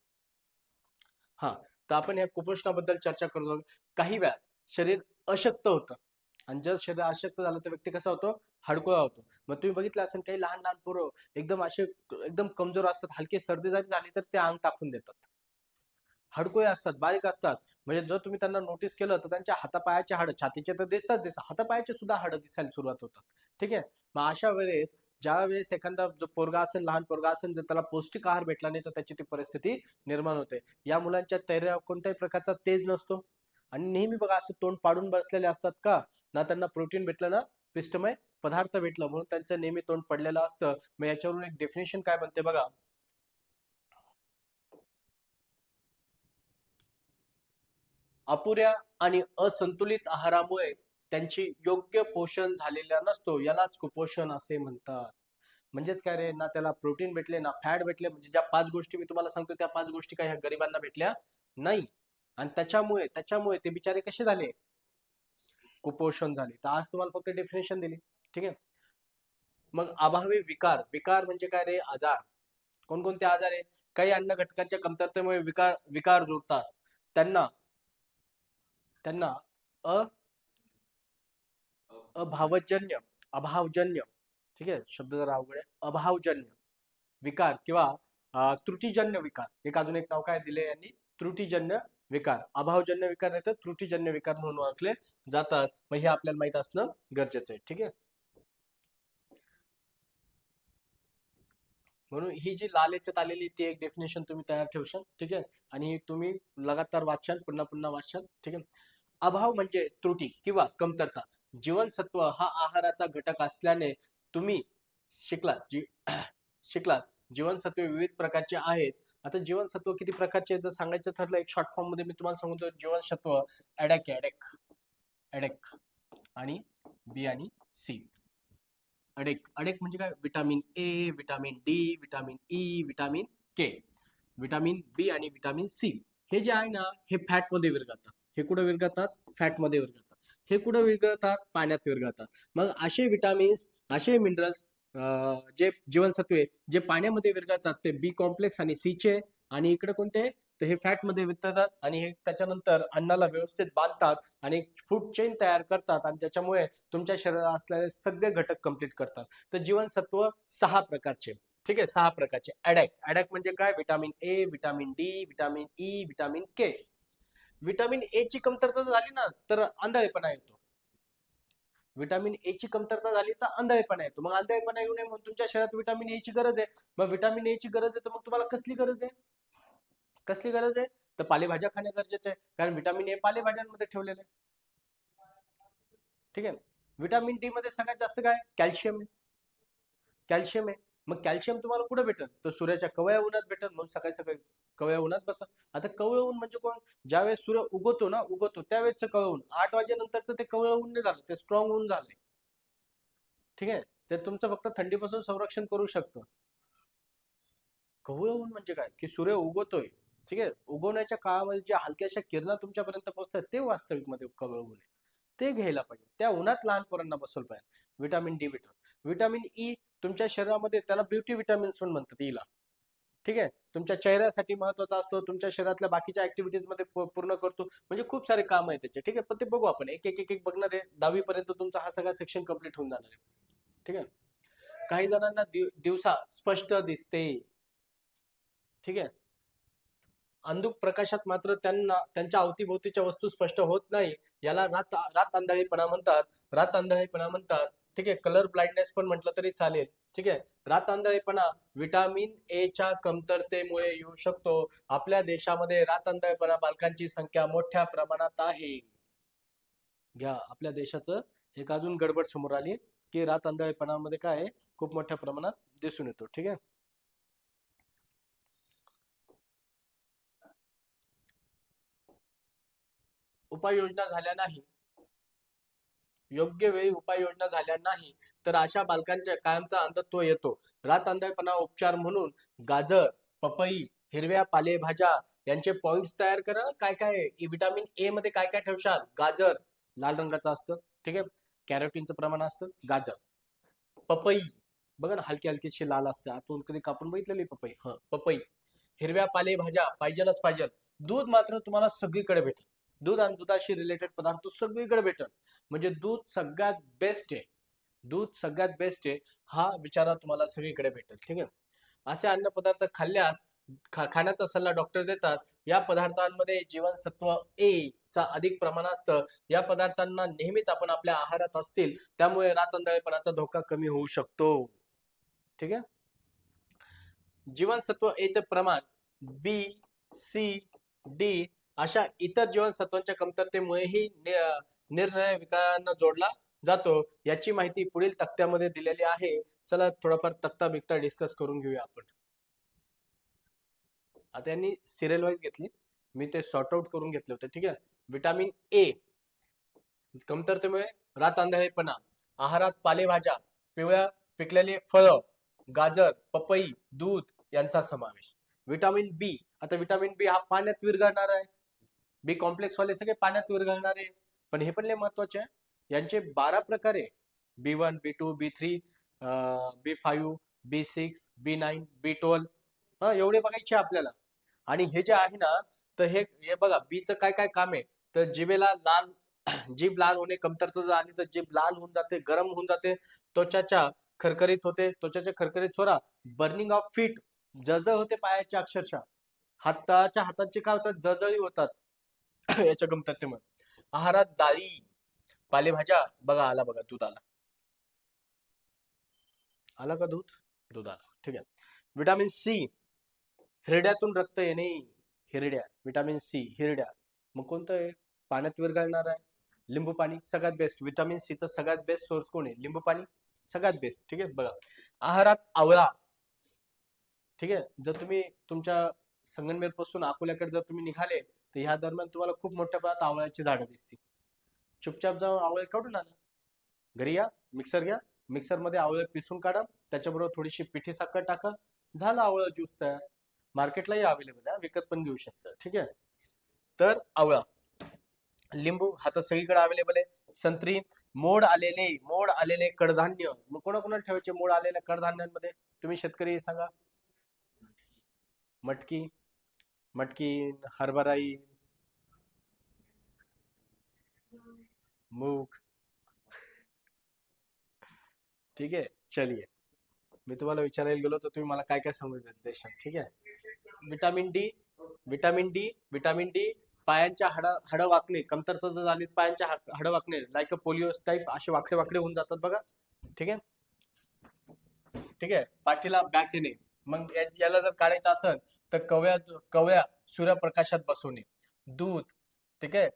[SPEAKER 1] हा. तर आपण या कुपोषणाबद्दल चर्चा करू. काही वेळा शरीर अशक्त होतं, आणि जर शरीर अशक्त झालं तर व्यक्ती कसा होतो? हडकुळा होतो. मग तुम्ही बघितलं असेल काही लहान लहान पोरं एकदम असे एकदम कमजोर असतात, हलकी सर्दी जरी झाली तर ते अंग टाकून देतात. हडकुळे असतात, बारीक असतात. म्हणजे जर तुम्ही त्यांना नोटीस केलं तर त्यांच्या हातापायाचे हाड, छातीचे तर दिसतात, हातापायाचे सुद्धा हाड दिसायला सुरुवात होतात. ठीक आहे. मग अशा वेळेस ज्या वेळेस एखादा जो पोरगा असेल, लहान पोरगा असेल, जर त्याला पौष्टिक आहार भेटला नाही तर त्याची ती परिस्थिती निर्माण होते. या मुलांच्या चेहऱ्यावर कोणत्याही प्रकारचा तेज नसतो आणि नेहमी बघा असं तोंड पाडून बसलेले असतात का, ना त्यांना प्रोटीन भेटलं ना पिष्टमय पदार्थ भेटलं, म्हणून त्यांचं नेहमी तोंड पडलेलं असतं. मग याच्यावरून एक डेफिनेशन काय बनते बघा, अपुऱ्या आणि असंतुलित आहारामुळे त्यांची योग्य पोषण झालेला नसतो, यालाच कुपोषण असे म्हणतात. म्हणजेच काय रे, ना त्याला प्रोटीन भेटले ना फॅट भेटले, म्हणजे ज्या 5 गोष्टी मी तुम्हाला सांगतो त्या 5 गोष्टी काही ह्या गरिबांना भेटल्या नाही. आणि त्याच्यामुळे त्याच्यामुळे ते बिचारे कसे झाले, कुपोषण झाले. तर आज तुम्हाला फक्त डेफिनेशन दिली. ठीक आहे. मग अभावी विकार, विकार म्हणजे काय रे, आजार. कोणकोणते आजार आहे, काही अन्न घटकांच्या कमतरतेमुळे विकार विकार जुळतात. त्यांना त्यांना अ अभावजन्य अभावजन्य, ठीक आहे, शब्द जरा अवघड आहे, अभावजन्य विकार किंवा त्रुटीजन्य विकार. एक अजून एक नाव काय दिले यांनी, त्रुटीजन्य विकार. अभावजन्य विकार नाही तर त्रुटीजन्य विकार म्हणून ओळखले जातात. मग हे आपल्याला माहित असणं गरजेचं आहे. ठीक आहे. म्हणून ही जी लाल याच्यात आलेली ती एक डेफिनेशन तुम्ही तयार ठेवशाल. ठीक आहे. आणि तुम्ही लगातार वाचाल, पुन्हा पुन्हा वाचाल. ठीक आहे. अभाव म्हणजे त्रुटी किंवा कमतरता. जीवनसत्व हा आहाराचा घटक असल्याने तुम्ही शिकलात शिकलात जीवनसत्वे विविध प्रकारचे आहेत. आता जीवनसत्व किती प्रकारचे जर सांगायचं ठरलं एक शॉर्ट फॉर्म मध्ये मी तुम्हाला सांगतो. जीवनसत्व ॲडेक ॲडेक ॲडेक आणि बी आणि सी. अडेक अडेक म्हणजे काय, vitamin A, vitamin D, vitamin E, vitamin K, vitamin B आणि विटामिन सी. हे जे आहे ना, हे फॅट मध्ये विरघळतात. हे कुठं विरघळतात, फॅट मध्ये विरघळतात. हे कुठं विरघळतात, पाण्यात विरघळतात. मग असे विटामिन्स, असे मिनरल्स, जे जीवनसत्वे जे पाण्यामध्ये विरघळतात ते बी कॉम्प्लेक्स आणि सी चे, आणि इकडे कोणते, तर हे फॅट मध्ये विरघळतात आणि हे त्याच्यानंतर अन्नाला व्यवस्थित बांधतात आणि फूड चेन तयार करतात आणि त्याच्यामुळे तुमच्या शरीरात असलेले सगळे घटक कंप्लीट करतात. तर जीवनसत्व 6 प्रकारचे. ठीक आहे, 6 प्रकारचे. ॲडॅक ॲडॅक म्हणजे काय, vitamin A, vitamin D, vitamin E, vitamin K. Vitamin A ची कमतरता झाली ना तर आंधळेपणा येतो. विटामिन ए ची कमतरता झाली तर आंधळेपणा येतो. मग आंधळेपणा येऊ नये म्हणून तुमच्या शरीरात विटामिन ए ची गरज आहे. मग विटामिन ए ची गरज आहे तर मग तुम्हाला कसली गरज आहे, कसली गरज आहे, तर पालेभाज्या खाणे गरजेचे आहे, कारण विटामिन ए पालेभाज्यांमध्ये ठेवलेले आहे. ठीक आहे. विटामिन डी मध्ये सगळ्यात जास्त काय, कॅल्शियम आहे. कॅल्शियम आहे. मग कॅल्शियम तुम्हाला कुठे भेटेल, तर सूर्याच्या कवळ्या उन्हात भेटेल. म्हणून सकाळी सकाळी कवळ्या उन्हात बसा. आता कवळं ऊन म्हणजे कोण, ज्यावेळेस सूर्य उगवतो ना, उगवतो त्यावेळेस कवळं ऊन, 8 वाजेनंतरचं ते कवळं ऊन नाही झालं, ते स्ट्रॉंग ऊन झालंय. ठीक आहे. ते तुमचं फक्त थंडीपासून संरक्षण करू शकतं. कवळं ऊन म्हणजे काय, की सूर्य उगवतोय. ठीक आहे. उगवण्याच्या काळामध्ये ज्या हलक्याशा किरणा तुमच्यापर्यंत पोहोचतात ते वास्तविक मध्ये कवळं ऊन आहे. ते घ्यायला पाहिजे. त्या उन्हात लहान पोरांना बसवलं पाहिजे. विटामिन डी भेटल. विटामिन ई तुमच्या शरीरामध्ये, त्याला ब्युटी विटामिन्स पण म्हणतात ईला. ठीक आहे. तुमच्या चेहऱ्यासाठी महत्वाचा असतो, तुमच्या शरीरातल्या बाकीच्या ऍक्टिव्हिटीज मध्ये पूर्ण करतो. म्हणजे खूप सारे काम आहे त्याचे. ठीक आहे. पण ते बघू आपण एक एक एक एक बघणार आहे. 10वी पर्यंत तुमचा हा सगळा सेक्शन कम्प्लीट होऊन जाणार आहे. ठीक आहे. काही जणांना दिवसा स्पष्ट दिसते. ठीक आहे. अंधुक प्रकाशात मात्र त्यांना त्यांच्या अवतीभोवतीच्या वस्तू स्पष्ट होत नाही. याला रात रात अंधळेपणा म्हणतात. रात अंधळेपणा म्हणतात. ठीक आहे. कलर ब्लाइंडनेस पण म्हटलं तरी चालेल. ठीक आहे. रात अंधळेपणा विटामिन ए च्या कमतरतेमुळे येऊ शकतो. आपल्या देशामध्ये रात अंधळेपणा बालकांची संख्या मोठ्या प्रमाणात आहे. घ्या आपल्या देशाचं एक अजून गडबड समोर आली, की रात अंधळेपणामध्ये काय आहे, खूप मोठ्या प्रमाणात दिसून येतो. ठीक आहे. उपाययोजना झाल्या नाही, योग्य वेळी उपाययोजना झाल्या नाही तर अशा बालकांच्या कायमचा अंधत्व येतो. रात अंधळेपणा उपचार म्हणून गाजर, पपई, हिरव्या पालेभाज्या यांचे पॉइंट्स तयार करा. काय काय विटामिन ए मध्ये काय काय ठेवशाल, गाजर लाल रंगाचं असतं. ठीक आहे. कॅरोटीनचं प्रमाण असतं. गाजर, पपई बघा ना, हलकी हलकीशी लाल असते आतून, कधी कापून बघितलेली पपई, पपई. हिरव्या पालेभाज्या पाहिजेलच पाहिजे. दूध मात्र तुम्हाला सगळीकडे भेटेल. दूध आणि दुधाशी रिलेटेड पदार्थ सगळीकडे भेटेल. म्हणजे दूध सगळ्यात बेस्ट आहे. दूध सगळ्यात बेस्ट आहे, हा विचारा तुम्हाला सगळीकडे भेटेल. ठीक आहे. असे अन्न पदार्थ खाल्ल्यास खाण्याचा सल्ला डॉक्टर देतात. या पदार्थांमध्ये जीवनसत्व ए चा अधिक प्रमाण असतं. या पदार्थांना नेहमीच आपण आपल्या आहारात असतील, त्यामुळे रातअंधळेपणाचा धोका कमी होऊ शकतो. ठीक आहे. जीवनसत्व ए चे प्रमाण बी, सी, डी अशा इतर जीवनसत्वांच्या कमतरतेमुळेही निरनिराळ्या विकारांना जोडला जातो. याची माहिती पुढील तक्त्यामध्ये दिलेली आहे. चला थोडाफार तक्ता बिक्ता डिस्कस करून घेऊया आपण. आता यांनी सिरियल वाईज घेतली, मी ते सॉर्ट आउट करून घेतले होते. ठीक आहे. विटामिन ए कमतरतेमुळे रातअंधळेपणा, आहारात पालेभाज्या, पिवळ्या पिकलेली फळं, गाजर, पपई, दूध यांचा समावेश. विटामिन बी, आता विटामिन बी हा पाण्यात विरघळणार आहे. बी कॉम्प्लेक्स वाले सगळे पाण्यात विरघळणारे, पण हे पण लय महत्वाचे आहे. यांचे 12 प्रकार आहे. B1, B2, B3, B5, B6, B9, B12 हा एवढे बघायचे आपल्याला. आणि हे जे आहे ना, तर हे बघा बीचं काय काय काम आहे. तर जिभेला लाल जीभ लाल होणे, कमतरता आली तर जीभ लाल होऊन जाते, गरम होऊन जाते, त्वचाच्या खरखरीत होते, त्वचाच्या खरखरीत सोडा, बर्निंग ऑफ फीट, जळजळ होते पायाची अक्षरशः, हातांची काय होतात, जळजळी होतात याच्या कमतरतेमुळे. आहारात डाळी, पालेभाज्या, बघा आला, बघा दूध आला, आला का दूध, दूध आला. ठीक आहे. विटामिन सी, हिरड्यातून रक्त येणे, हिरड्या, विटामिन सी हिरड्या, मग कोणतं आहे, पाण्यात विरघळणार आहे. लिंबू पाणी सगळ्यात बेस्ट. विटामिन सी चा सगळ्यात बेस्ट सोर्स कोण आहे, लिंबू पाणी सगळ्यात बेस्ट. ठीक आहे. बघा आहारात आवळा. ठीक आहे. जर तुम्ही तुमच्या संगमनेर पासून अकोल्याकडे जर तुम्ही निघाले, तर ह्या दरम्यान तुम्हाला खूप मोठ्या प्रमाणात आवळ्याची झाडं दिसतील. चुपचाप जाऊन आवळे काढून आणा, घरी या, मिक्सर घ्या, मिक्सर मध्ये आवळे पिसून काढा, त्याच्याबरोबर थोडीशी पिठी साखर टाका, झालं आवळा ज्यूस तयार. मार्केटलाही अवेलेबल आहे, विकत पण घेऊ शकता. ठीक आहे. तर आवळा, लिंबू हा तर सगळीकडे अवेलेबल आहे. संत्री, मोड आलेले कडधान्य. मग कोणाकोणाला ठेवायचे मोड आलेल्या कडधान्यांमध्ये, तुम्ही शेतकरी सांगा. मटकी, मटकी, हरभरा, मूग. ठीक आहे. चलिए, मी तुम्हाला विचारायला गेलो तर तुम्ही मला काय काय सांगू देशात. ठीक आहे. Vitamin D, vitamin D, vitamin D पायांच्या हाड वाकणे, कमतरता जर झाली पायांच्या हाड वाकणे, लाईक अ पोलिओ टाईप असे वाकडे वाकडे होऊन जातात बघा. ठीक आहे. ठीक आहे. पाठीला बॅक येणे, मग याला जर काढायचं असेल तर कवळ्या कवळ्या सूर्यप्रकाशात बसवणे. दूध. ठीक आहे.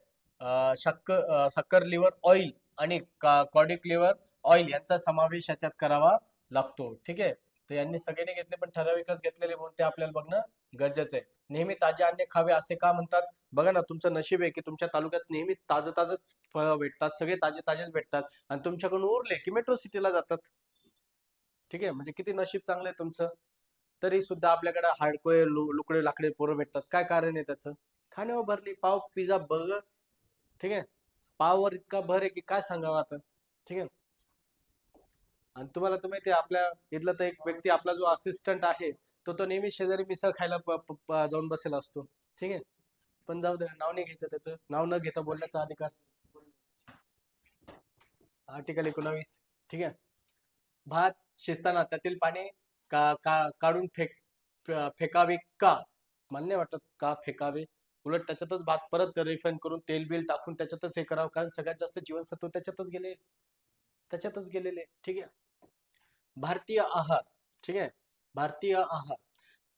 [SPEAKER 1] शक्कर लिव्हर ऑइल आणि कॉडिक लिव्हर ऑइल यांचा समावेश याच्यात करावा लागतो. ठीक आहे. तर यांनी सगळ्यांनी घेतले, पण ठराविकच घेतलेले म्हणून ते आपल्याला बघणं गरजेचं आहे. नेहमी ताजे अन्य खावे असे का म्हणतात, बघा ना, तुमचं नशीब आहे की तुमच्या तालुक्यात नेहमी ताजंच फळं भेटतात, सगळे ताजे ताजेच भेटतात, आणि तुमच्याकडून उरले की मेट्रो सिटीला जातात. ठीक आहे. म्हणजे किती नशीब चांगलं आहे तुमचं. तरी सुद्धा आपल्याकडे हाडकोळे लुकडे लाकडे पोरं भेटतात. काय कारण आहे त्याचं, खाण्यावर भरली, पाव पिझ्झा बर्गर. ठीक आहे. पाववर इतका भर आहे की काय सांगावं आता. ठीक आहे. आणि तुम्हाला तर माहिती आहे, आपल्या इथला तर एक व्यक्ती, आपला जो असिस्टंट आहे, तो नेहमी शेजारी मिसळ खायला जाऊन बसेला असतो. ठीक आहे. पण जाऊ द्या, नाव नाही घ्यायचं, त्याचं नाव न घेता बोलण्याचा अधिकार. आर्टिकल 19. ठीक आहे. भात शिजताना त्यातील पाणी काढून फेकावे का, मला नाही वाटत का फेकावे. उलट त्याच्यातच भात परत रिफाईन करून तेल बिल टाकून त्याच्यातच हे करावं, कारण सगळ्यात जास्त जीवनसत्व त्याच्यातच गेलेले. ठीक आहे. भारतीय आहार. ठीक आहे. भारतीय आहार,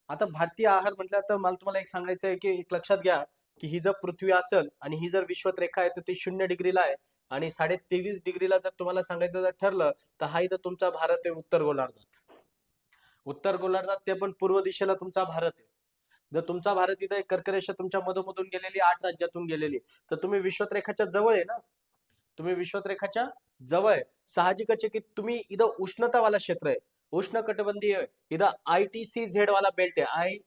[SPEAKER 1] आता भारतीय आहार म्हटलं तर मला तुम्हाला एक सांगायचं आहे की एक लक्षात घ्या की ही जर पृथ्वी असेल आणि ही जर विश्वरेखा आहे तर ती 0 डिग्रीला आहे, आणि 23.5 डिग्रीला जर तुम्हाला सांगायचं जर ठरलं तर हा इथं तुमचा भारत आहे, उत्तर गोलार्धात. उत्तर गोलार्धात ते पण पूर्व दिशेला तुमचा भारत आहे. जर तुमचा भारत इथं कर्करेषा तुमच्या मधोमधून गेलेली, 8 राज्यातून गेलेली, तर तुम्ही विश्वरेखाच्या जवळ आहे ना, तुम्ही विश्वरेखाच्या जवळ आहे. साहजिकच आहे की तुम्ही इथं उष्णतावाला क्षेत्र आहे, उष्ण कटिबंधीय, इथं ITCZ वाला बेल्ट आहे,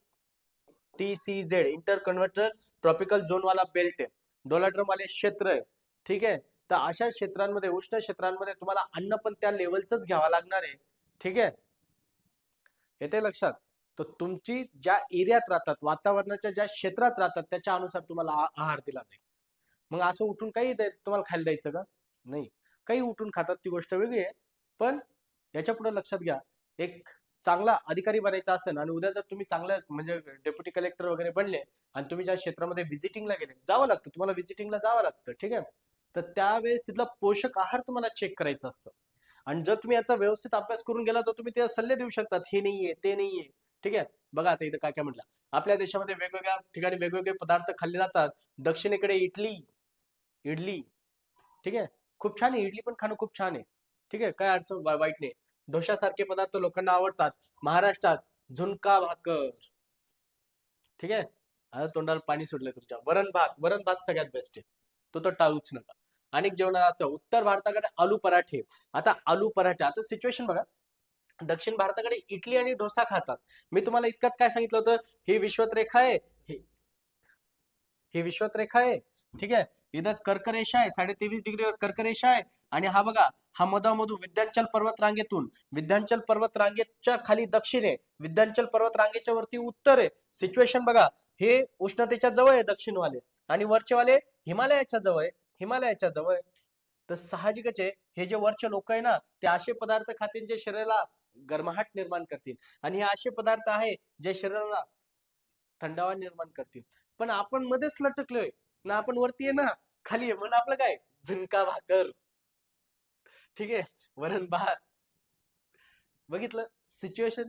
[SPEAKER 1] ITCZ inter converter tropical zone वाला बेल्ट आहे, डोलाड्रम वाले क्षेत्र आहे. ठीक आहे. तर अशा क्षेत्रांमध्ये, उष्ण क्षेत्रांमध्ये तुम्हाला अन्न पण त्या लेवलच घ्यावं लागणार आहे. ठीक आहे. येते लक्षात. तर तुमची ज्या एरियात राहतात, वातावरणाच्या ज्या क्षेत्रात राहतात, त्याच्या अनुसार तुम्हाला आहार दिला जाईल. मग असं उठून काही तुम्हाला खायला द्यायचं का, नाही. काही उठून खातात ती गोष्ट वेगळी आहे, पण याच्या पुढे लक्षात घ्या, एक चांगला अधिकारी बनायचा असेल आणि उद्या जर तुम्ही चांगलं म्हणजे डेप्युटी कलेक्टर वगैरे बनले आणि तुम्ही ज्या क्षेत्रामध्ये व्हिजिटिंगला गेले, जावं लागतं तुम्हाला, व्हिजिटिंगला जावं लागतं, ठीक आहे. तर त्यावेळेस तिथला पोषक आहार तुम्हाला चेक करायचं असतं. आणि जर तुम्ही याचा व्यवस्थित अभ्यास करून गेला तर तुम्ही ते सल्ले देऊ शकतात, हे नाहीये ते नाहीये, ठीक आहे. बघा आता इथं काय काय म्हटलं, आपल्या देशामध्ये वेगवेगळ्या ठिकाणी वेगवेगळे पदार्थ खाल्ले जातात. दक्षिणेकडे इडली, इडली, ठीक आहे. खूप छान आहे, इडली पण खाणं खूप छान आहे, ठीक आहे, काय अडचण वाईट नाही. ढोशासारखे पदार्थ लोकांना आवडतात. महाराष्ट्रात झुणका भाकर, ठीक आहे. आता तोंडाला पाणी सुटलंय तुमच्या. वरण भात, वरण भात सगळ्यात बेस्ट आहे, तो तर टाळूच नका. आणि जेवणाचं उत्तर भारताकडे आलू पराठे. आता आलू पराठे, आता सिच्युएशन बघा, दक्षिण भारताकडे इडली आणि डोसा खातात. मी तुम्हाला इतकंच काय सांगितलं होतं, ही विश्वतरेखा आहे, ही विश्वतरेखा आहे, ठीक आहे. इथं कर्करेषा आहे, 23.5 डिग्रीवर कर्करेषा आहे. आणि हा बघा, हा मधोमधून विंध्याचल पर्वत रांगेतून, विंध्याचल पर्वत रांगेच्या खाली दक्षिण आहे, विंध्याचल पर्वत रांगेच्या वरती उत्तर आहे. सिच्युएशन बघा, हे उष्णतेच्या जवळ आहे दक्षिणवाले, आणि वरचेवाले हिमालयाच्या जवळ आहे, हिमालयाच्या जवळ आहे. तर साहजिकच आहे, हे जे वरचे लोक आहे ना, ते असे पदार्थ खातील जे शरीराला गरमाहट निर्माण करतील, आणि हे असे पदार्थ आहे जे शरीराला थंडावा निर्माण करतील. पण आपण मध्येच लटकलोय ना, आपण वरती आहे ना खाली आहे, म्हणून आपलं काय, झुणका भाकर, ठीक आहे, वरण भात. बघितलं सिच्युएशन.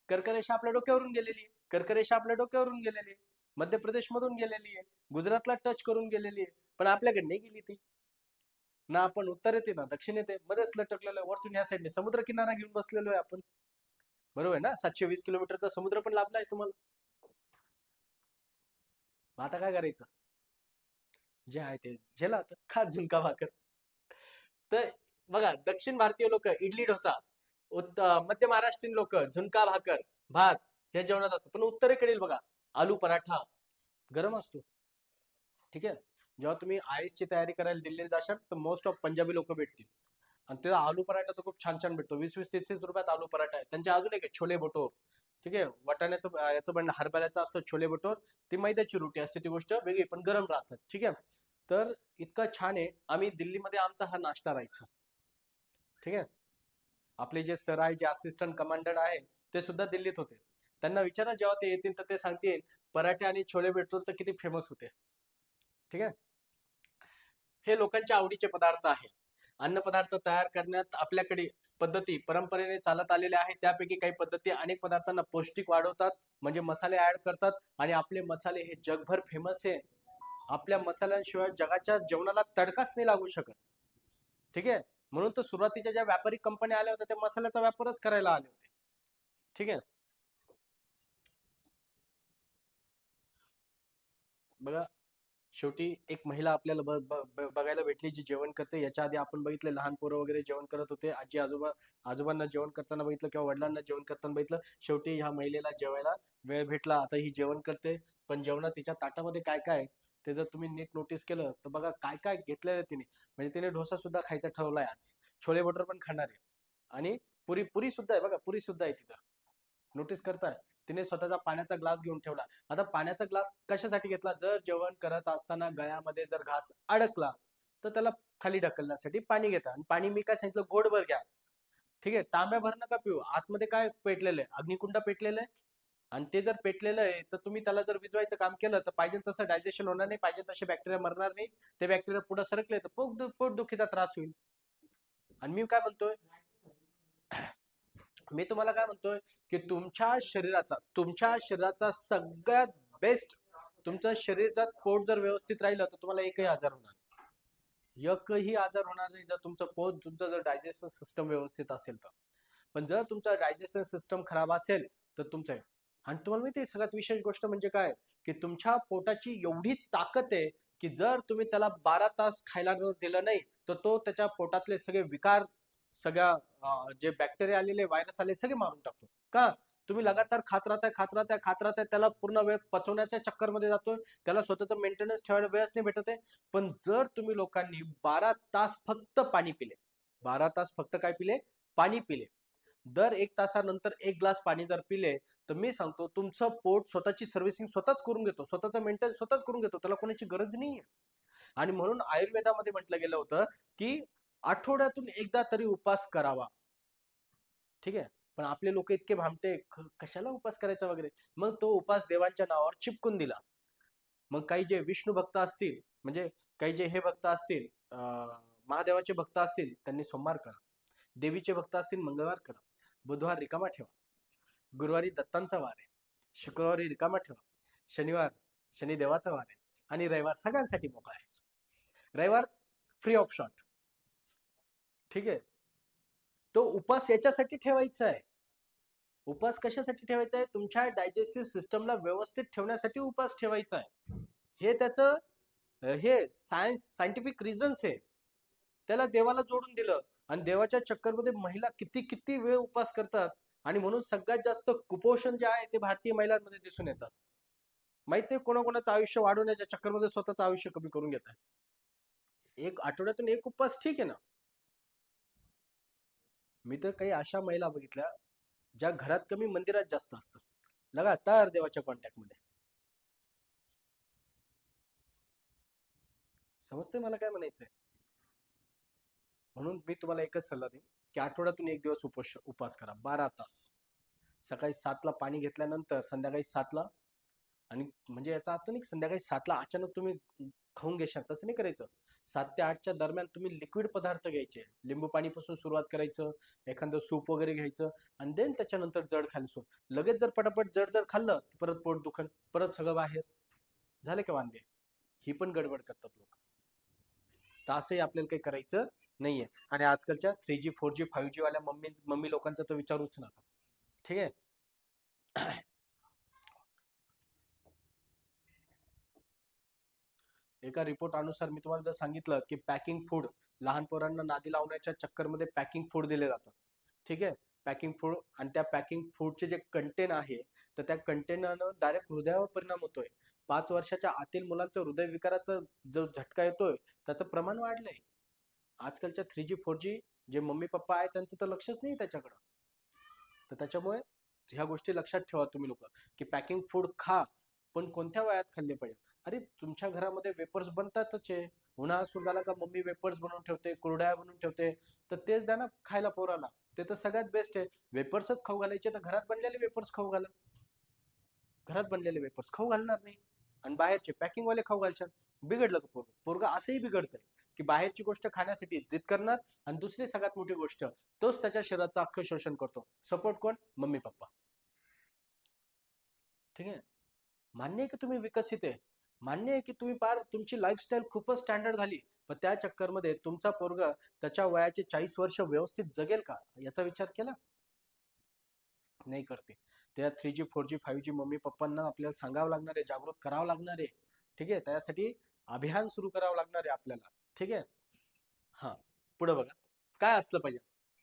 [SPEAKER 1] कर्करेषा आपल्या डोक्यावरून गेलेली आहे, कर्करेषा आपल्या डोक्यावरून गेलेली आहे, मध्य प्रदेश मधून गेलेली आहे, गुजरातला टच करून गेलेली आहे, पण आपल्याकडे नाही गेली ती. ना आपण उत्तर येते ना दक्षिण येते, मध्येच लटकलेलो आहे. वरतून या साईडने समुद्र किनारा घेऊन बसलेलो आहे आपण, बरोबर आहे ना. 720 किलोमीटरचा समुद्र पण लाभला आहे तुम्हाला. आता काय करायचं, जे आहे ते झेला, आता खा झुणका भाकर. तर बघा, दक्षिण भारतीय लोक इडली डोसा, मध्य महाराष्ट्रीयन लोक झुणका भाकर, भात हे जेवणात असतं. पण उत्तरेकडील बघा, आलू पराठा गरम असतो, ठीक आहे. जेव्हा तुम्ही आयएस ची तयारी करायला दिल्लीला जाशाल तर मोस्ट ऑफ पंजाबी लोक भेटतील, आणि त्याचा आलू पराठा तर खूप छान छान भेटतो. 20-20, 30-30 रुपयात आलू पराठा आहे. त्यांच्या अजून एक छोले भटोर, ठीक आहे, वाटाण्याचं याचं पण हरभऱ्याचं असतं छोले भटोर. ती मैद्याची रोटी असते, ती गोष्ट वेगळी, पण गरम राहतात, ठीक आहे. तर इतकं छान आहे. आम्ही दिल्लीमध्ये आमचा हा नाश्ता राहायचा, ठीक आहे. आपले जे सर आहे, जे असिस्टंट कमांडर आहे, ते सुद्धा दिल्लीत होते. त्यांना विचारा, जेव्हा ते येतील तर ते सांगतील पराठे आणि छोले भटूर तर किती फेमस होते, ठीक आहे. हे लोकांच्या आवडीचे पदार्थ आहे. अन्न पदार्थ तयार करण्यात आपल्याकडे पद्धती परंपरेने चालत आलेल्या आहेत. त्यापैकी काही पद्धती अनेक पदार्थांना पौष्टिक वाढवतात, म्हणजे मसाले ऍड करतात, आणि आपले मसाले हे जगभर फेमस आहे. आपल्या मसाल्यांशिवाय जगाच्या जेवणाला तडकाच नाही लागू शकत, ठीक आहे. म्हणून तर सुरुवातीच्या ज्या व्यापारी कंपन्या आल्या होत्या, त्या मसाल्याचा व्यापारच करायला आले होते, ठीक आहे. बघा, शेवटी एक महिला आपल्याला बघायला भेटली जी जेवण करते. याच्या आधी आपण बघितले लहान पोरं वगैरे जेवण करत होते, आजी आजोबा, आजोबांना जेवण करताना बघितलं किंवा वडिलांना जेवण करताना बघितलं. शेवटी ह्या महिलेला जेवायला वेळ भेटला, आता ही जेवण करते. पण जेवणात तिच्या ताटामध्ये काय काय ते जर तुम्ही नीट नोटीस केलं तर बघा काय काय घेतलेलं आहे तिने. म्हणजे तिने डोसा सुद्धा खायचा ठरवलाय आज, छोले भटूर पण खाणार आहे, आणि पुरी, पुरी सुद्धा आहे बघा, पुरी सुद्धा आहे तिथं, नोटीस करताय. तिने स्वतःचा पाण्याचा ग्लास घेऊन ठेवला. आता पाण्याचा ग्लास कशासाठी घेतला, जर जेवण करत असताना गळ्यामध्ये जर घास अडकला तर त्याला खाली ढकलण्यासाठी पाणी घेता. आणि पाणी मी काय सांगितलं, गोडभर घ्या, ठीक आहे. तांब्याभर नका पिऊ, आतमध्ये काय पेटलेलं आहे, अग्निकुंड पेटलेलं आहे. आणि ते जर पेटलेलं आहे तर तुम्ही त्याला जर विजवायचं काम केलं तर पाहिजे तसं डायजेशन होणार नाही, पाहिजे तसे बॅक्टेरिया मरणार नाही. ते बॅक्टेरिया पुढे सरकले तर पोटदुखीचा त्रास होईल. आणि मी काय म्हणतोय, मी तुम्हाला काय म्हणतोय, की तुमच्या शरीराचा सगळ्यात बेस्ट, तुमचं शरीर जर पोट जर व्यवस्थित राहिलं तर तुम्हाला एकही आजार होणार नाही, एकही आजार होणार नाही, जर तुमचं पोट, तुमचं जर डायजेशन सिस्टम व्यवस्थित असेल तर. पण जर तुमचं डायजेशन सिस्टम खराब असेल तर तुमचं आहे. आणि तुम्हाला माहिती आहे सगळ्यात विशेष गोष्ट म्हणजे काय, की तुमच्या पोटाची एवढी ताकद आहे की जर तुम्ही त्याला 12 तास खायला जर दिलं नाही तर तो त्याच्या पोटातले सगळे विकार, सगळ्या जे बॅक्टेरिया आलेले, व्हायरस आले, सगळे मारून टाकतो. का, तुम्ही लगातार खात राहताय, खात राहताय, खात राहताय, त्याला पूर्ण वेळ पचवण्याच्या चक्करमध्ये जातोय, त्याला स्वतःचं मेंटेनन्स ठेवायला वेळच नाही भेटत आहे. पण जर तुम्ही लोकांनी 12 तास फक्त पाणी पिले, 12 तास फक्त काय पिले, पाणी पिले, दर 1 तासानंतर 1 ग्लास पाणी जर पिले, तर मी सांगतो तुमचं पोट स्वतःची सर्व्हिसिंग स्वतःच करून घेतो, स्वतःचं मेंटेनन्स स्वतःच करून घेतो, त्याला कोणाची गरज नाहीये. आणि म्हणून आयुर्वेदामध्ये म्हटलं गेलं होतं की आठवड्यातून एकदा तरी उपास करावा, ठीक आहे. पण आपले लोक इतके भामटे, कशाला उपास करायचा वगैरे. मग तो उपास देवांच्या नावावर चिपकून दिला. मग काही जे विष्णू भक्त असतील, म्हणजे काही जे हे भक्त असतील, महादेवाचे भक्त असतील, त्यांनी सोमवार करा. देवीचे भक्त असतील मंगळवार करा. बुधवार रिकामा ठेवा. गुरुवारी दत्तांचा वार आहे. शुक्रवारी रिकामा ठेवा. शनिवार शनी देवाचा वार आहे. आणि रविवार सगळ्यांसाठी मोकळा आहे. रविवार फ्री ऑफ शॉट. ठीक आहे. तो उपास याच्यासाठी ठेवायचा आहे. उपास कशासाठी ठेवायचा आहे? तुमच्या डायजेस्टिव्ह सिस्टमला व्यवस्थित ठेवण्यासाठी उपास ठेवायचा आहे. हे त्याचं हे सायंटिफिक रिझन्स आहे. त्याला देवाला जोडून दिलं. आणि देवाच्या चक्करमध्ये महिला किती किती वेळ उपास करतात. आणि म्हणून सगळ्यात जास्त कुपोषण जे आहे ते भारतीय महिलांमध्ये दिसून येतात. माहित नाही कोणाकोणाचं आयुष्य वाढवण्याच्या चक्करमध्ये स्वतःचं आयुष्य कमी करून घेत आहे. एक आठवड्यातून एक उपवास ठीक आहे ना. मी तर काही अशा महिला बघितल्या ज्या घरात कमी मंदिरात जास्त असतात, लगातार देवाच्या कॉन्टॅक्ट मध्ये. समजते मला काय म्हणायचंय. म्हणून मी तुम्हाला एकच सल्ला देईन की आठवड्यातून एक दिवस उपास करा 12 तास. सकाळी 7ला पाणी घेतल्यानंतर संध्याकाळी 7ला. आणि म्हणजे याचा अर्थ नाही संध्याकाळी 7ला अचानक तुम्ही खाऊन घेशाल, तसं नाही करायचं. 7 ते 8च्या दरम्यान तुम्ही लिक्विड पदार्थ घ्यायचे. लिंबू पाणीपासून सुरुवात करायचं, एखादं सूप वगैरे घ्यायचं, आणि देन त्याच्यानंतर जड खायचं. लगेच जर पटापट जड जर खाल्लं परत पोट दुखन, परत सगळं बाहेर झाले का वांदे. ही पण गडबड करतात लोक. तर असंही आपल्याला काही करायचं नाहीये. आणि आजकालच्या 3G 4G 5G वाल्या मम्मी लोकांचा तर विचारूच नका. ठीक आहे. एका रिपोर्ट अनुसार मी तुम्हाला जर सांगितलं की पॅकिंग फूड, लहान पोरांना नादी लावण्याच्या चक्करमध्ये पॅकिंग फूड दिले जातात. ठीक आहे. पॅकिंग फूड, आणि त्या पॅकिंग फूडचे जे कंटेन आहे, तर त्या कंटेनरनं डायरेक्ट हृदयावर परिणाम होतोय. 5 वर्षाच्या आतील मुलांचं हृदयविकाराचा जो झटका येतोय त्याचं प्रमाण वाढलंय. आजकालच्या 3G 4G जे मम्मी पप्पा आहेत त्यांचं तर लक्षच नाही त्याच्याकडं. तर त्याच्यामुळे ह्या गोष्टी लक्षात ठेवा तुम्ही लोक, की पॅकिंग फूड खा, पण कोणत्या वयात खाल्ले पाहिजे. अरे तुमच्या घरामध्ये वेपर्स बनतातच आहे. उन्हाळा सुरू झाला का मम्मी वेपर्स बनवून ठेवते, कुरड्या बनवून ठेवते, तर तेच द्या ना खायला पोराला. ते तर सगळ्यात बेस्ट आहे. वेपर्सच खाऊ घालायचे तर घरात बनलेले वेपर्स खाऊ घाला. घरात बनलेले वेपर्स खाऊ घालणार नाही, आणि बाहेरचे पॅकिंग वाले खाऊ घालशाल. बिघडलं का पोरगा असंही बिघडतंय की बाहेरची गोष्ट खाण्यासाठी जिद करणार, आणि दुसरी सगळ्यात मोठी गोष्ट, तोच त्याच्या शरीराचं अख्खं शोषण करतो. सपोर्ट कोण? Mummy papa. ठीक आहे. मान्य आहे की तुम्ही विकसित आहे, मान्य आहे की तुम्ही पार तुमची लाईफस्टाईल खूपच स्टँडर्ड झाली, पण त्या चक्करमध्ये तुमचा पोरगा त्याच्या वयाचे 40 वर्ष व्यवस्थित जगेल का याचा विचार केला नाही करते. त्या 3G 4G 5G मम्मी पप्पांना आपल्याला सांगावं लागणार आहे, जागृत करावं लागणार आहे. ठीक आहे. त्यासाठी अभियान सुरू करावं लागणार आहे आपल्याला. ठीक आहे. हा. पुढे बघा काय असलं पाहिजे.